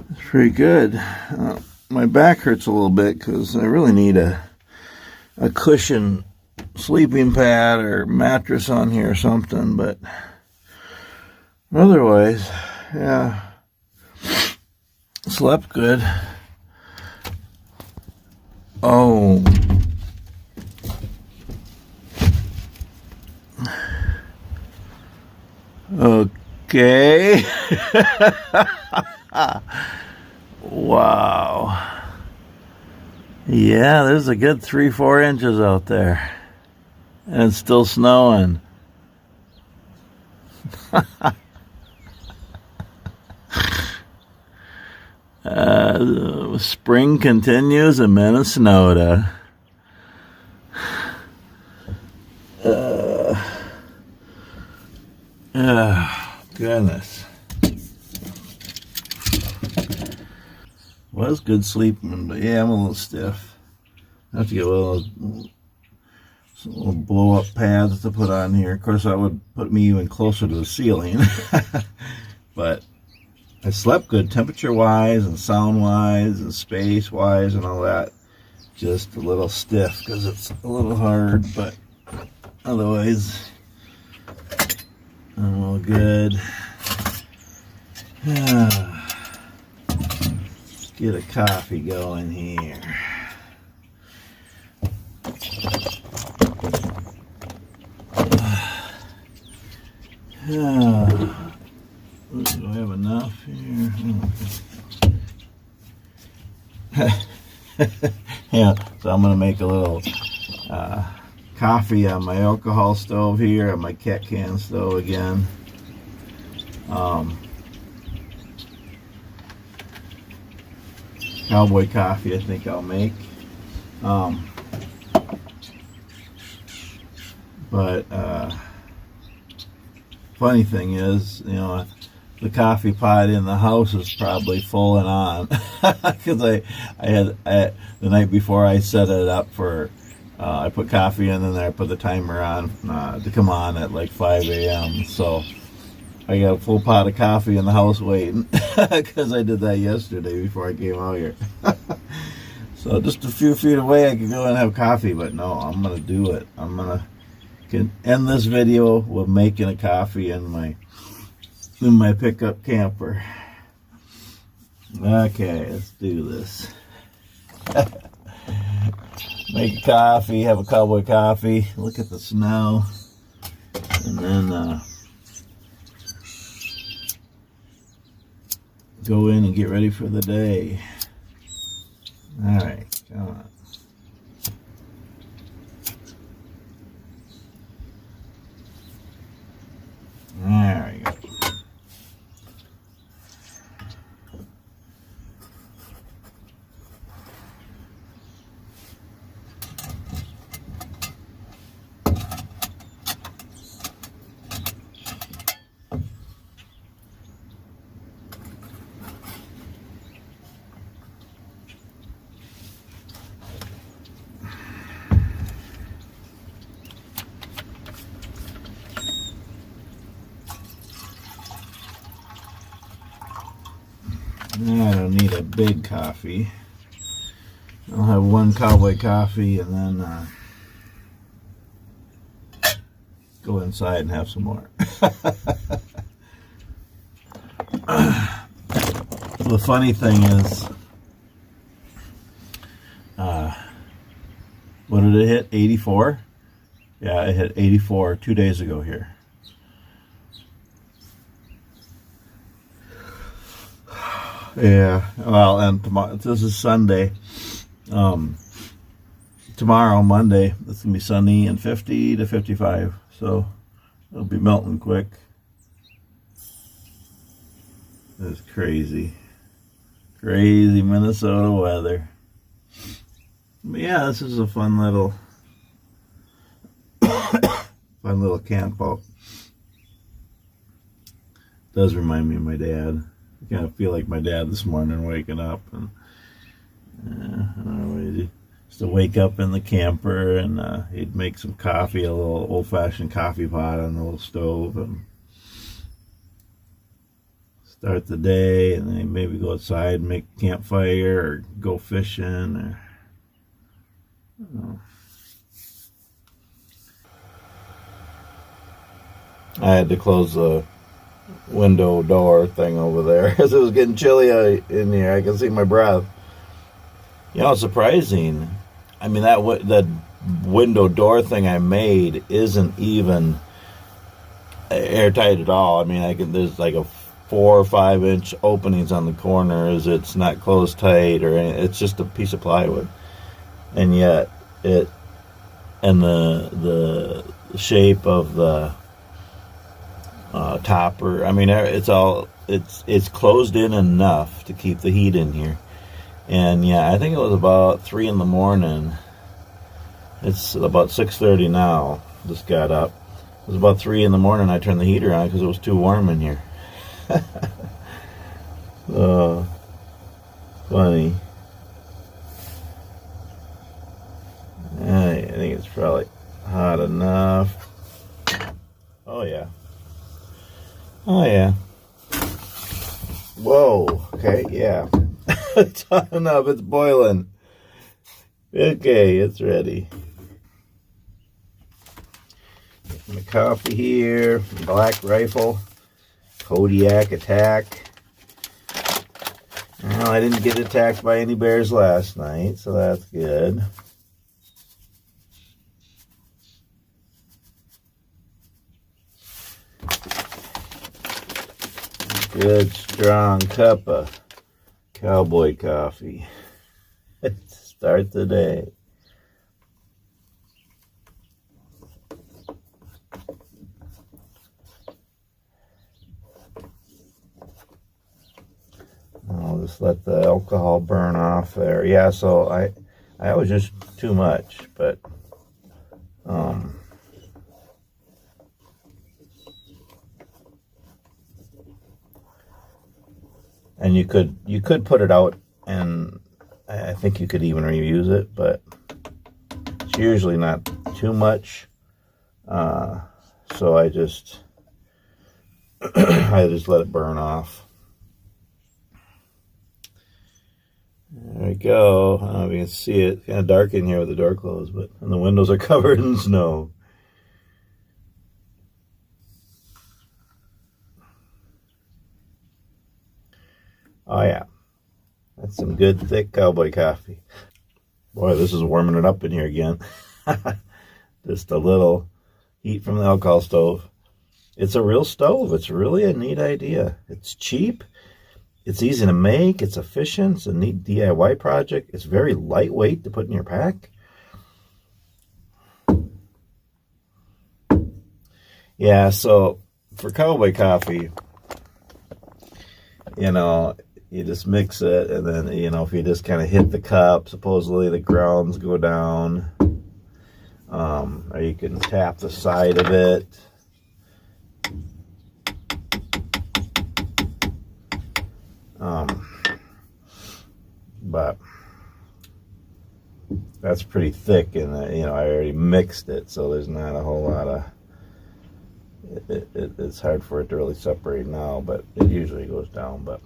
it's pretty good. My back hurts a little bit because I really need a cushion sleeping pad or mattress on here or something. But otherwise, yeah, slept good. Oh. Okay. Wow. Yeah, there's a good 3-4 inches out there. And it's still snowing. Spring continues in Minnesota. Goodness. Was good sleeping, but yeah, I'm a little stiff. I have to get some little blow up pads to put on here. Of course, that would put me even closer to the ceiling. But I slept good temperature wise and sound wise and space wise and all that. just a little stiff because it's a little hard, but otherwise I'm all good. Let's get a coffee going here. Do I have enough here? Yeah, so I'm gonna make a little coffee on my alcohol stove here, on my cat can stove again. Cowboy coffee, I think I'll make. But funny thing is, you know, the coffee pot in the house is probably full and on because I had the night before I set it up for I put coffee in and then I put the timer on to come on at like 5 a.m. So I got a full pot of coffee in the house waiting because I did that yesterday before I came out here. So just a few feet away I could go and have coffee, but no, I'm gonna do it. I'm gonna end this video with making a coffee in my pickup camper. Okay, let's do this. Make a coffee, have a cowboy coffee, look at the snow, and then go in and get ready for the day. Alright, come on. There we go. I don't need a big coffee. I'll have one cowboy coffee and then go inside and have some more. The funny thing is, what did it hit? 84? Yeah, it hit 84 2 days ago here. Yeah, well, and tomorrow, this is Sunday. Tomorrow, Monday, it's going to be sunny and 50 to 55, so it'll be melting quick. It's crazy. Crazy Minnesota weather. But yeah, this is a fun little camp out. Does remind me of my dad. I kind of feel like my dad this morning waking up and I don't know, just to wake up in the camper and he'd make some coffee, a little old-fashioned coffee pot on the little stove and start the day, and then maybe go outside and make a campfire or go fishing or I don't know. I had to close the window door thing over there because it was getting chilly in here. I can see my breath. You know, it's surprising. I mean, that window door thing I made isn't even airtight at all. I mean, there's like a 4 or 5 inch openings on the corners. It's not closed tight or anything. It's just a piece of plywood, and yet the shape of the topper. I mean, it's closed in enough to keep the heat in here. And yeah, I think it was about 3 in the morning. It's about 6:30 now. Just got up. It was about 3 in the morning. I turned the heater on because it was too warm in here. Oh, funny. I think it's probably hot enough. Oh yeah. Oh yeah. Whoa. Okay. Yeah. It's hot enough. It's boiling. Okay, it's ready. My coffee here, Black Rifle, Kodiak Attack. Well, I didn't get attacked by any bears last night, so that's good. Good strong cup of cowboy coffee. Start the day. I'll just let the alcohol burn off there. Yeah, so I was just too much, but and you could put it out, and I think you could even reuse it, but it's usually not too much. So I just I just let it burn off. There we go. I don't know if you can see it. It's kind of dark in here with the door closed, but and the windows are covered in snow. Oh yeah, that's some good thick cowboy coffee. Boy, this is warming it up in here again. Just a little heat from the alcohol stove. It's a real stove. It's really a neat idea. It's cheap. It's easy to make. It's efficient. It's a neat DIY project. It's very lightweight to put in your pack. Yeah, so for cowboy coffee, you just mix it, and then, if you just kind of hit the cup, supposedly the grounds go down. Or you can tap the side of it. But that's pretty thick, and I already mixed it, so there's not a whole lot of it's hard for it to really separate now, but it usually goes down. But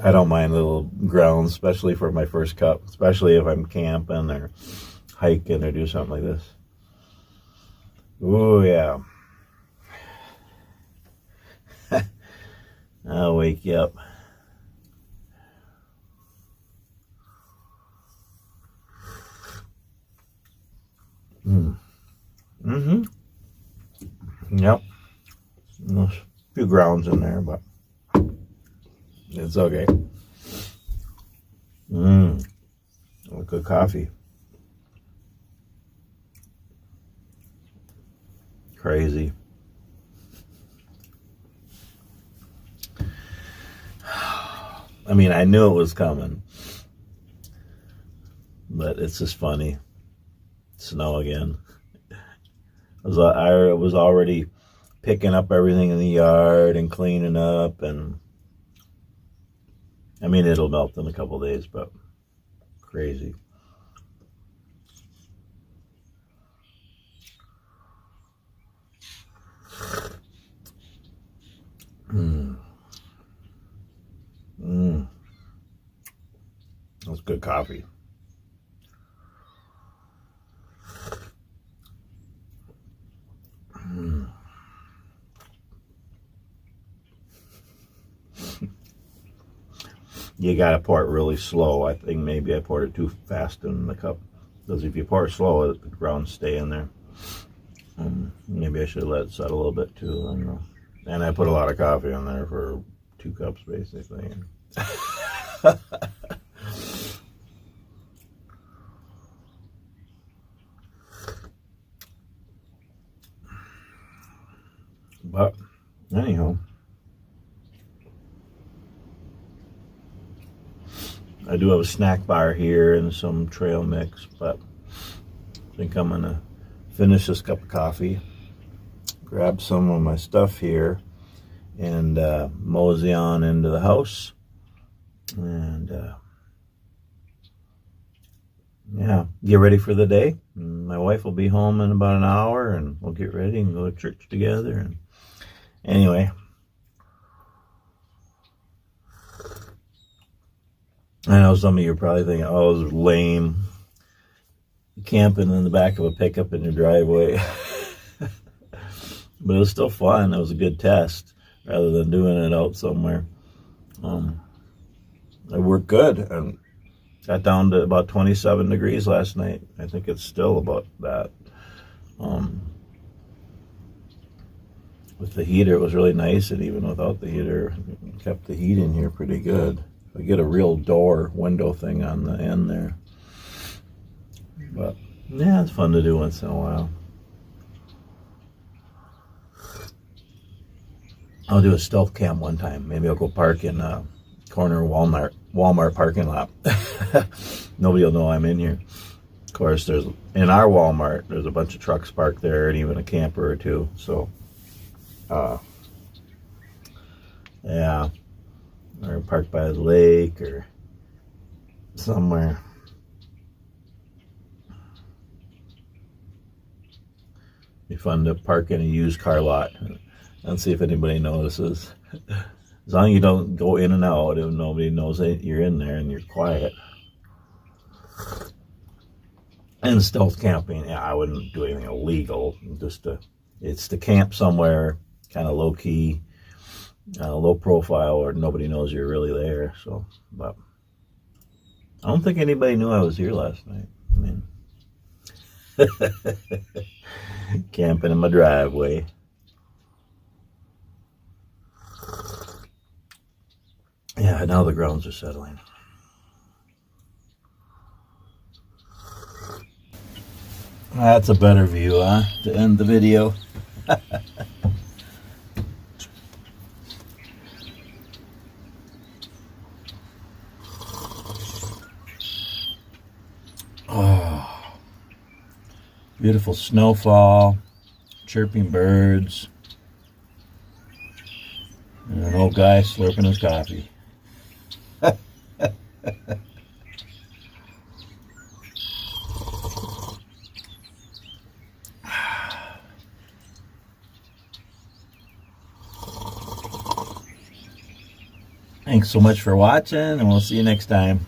I don't mind little grounds, especially for my first cup, especially if I'm camping or hiking or do something like this. Oh yeah. I'll wake you up. Yep. There's a few grounds in there, but it's okay. Good coffee. Crazy. I mean, I knew it was coming, but it's just funny. Snow again. I was already picking up everything in the yard and cleaning up, and I mean, it'll melt in a couple of days, but crazy. That's good coffee. You gotta pour it really slow. I think maybe I poured it too fast in the cup, because if you pour it slow, the grounds stay in there. Maybe I should let it set a little bit too. I don't know. And I put a lot of coffee in there for 2 cups, basically. But anyhow, I do have a snack bar here and some trail mix, but I think I'm gonna finish this cup of coffee, grab some of my stuff here, and mosey on into the house, and yeah, get ready for the day. My wife will be home in about an hour, and we'll get ready and go to church together. And anyway, I know some of you are probably thinking, oh, it was lame. Camping in the back of a pickup in your driveway. But it was still fun. It was a good test rather than doing it out somewhere. It worked good and got down to about 27 degrees last night. I think it's still about that. With the heater, it was really nice, and even without the heater, it kept the heat in here pretty good. I get a real window thing on the end there. But yeah, it's fun to do once in a while. I'll do a stealth cam one time. Maybe I'll go park in a corner Walmart parking lot. Nobody will know I'm in here. Of course, in our Walmart, there's a bunch of trucks parked there and even a camper or two. So, yeah, or parked by the lake or somewhere. Be fun to park in a used car lot and see if anybody notices. As long as you don't go in and out, if nobody knows that you're in there and you're quiet. And stealth camping, yeah, I wouldn't do anything illegal. It's to camp somewhere, kind of low key, low profile, or nobody knows you're really there. So, but I don't think anybody knew I was here last night. I mean, camping in my driveway. Yeah, now the grounds are settling. That's a better view, huh? To end the video. Oh, beautiful snowfall, chirping birds, and an old guy slurping his coffee. Thanks so much for watching, and we'll see you next time.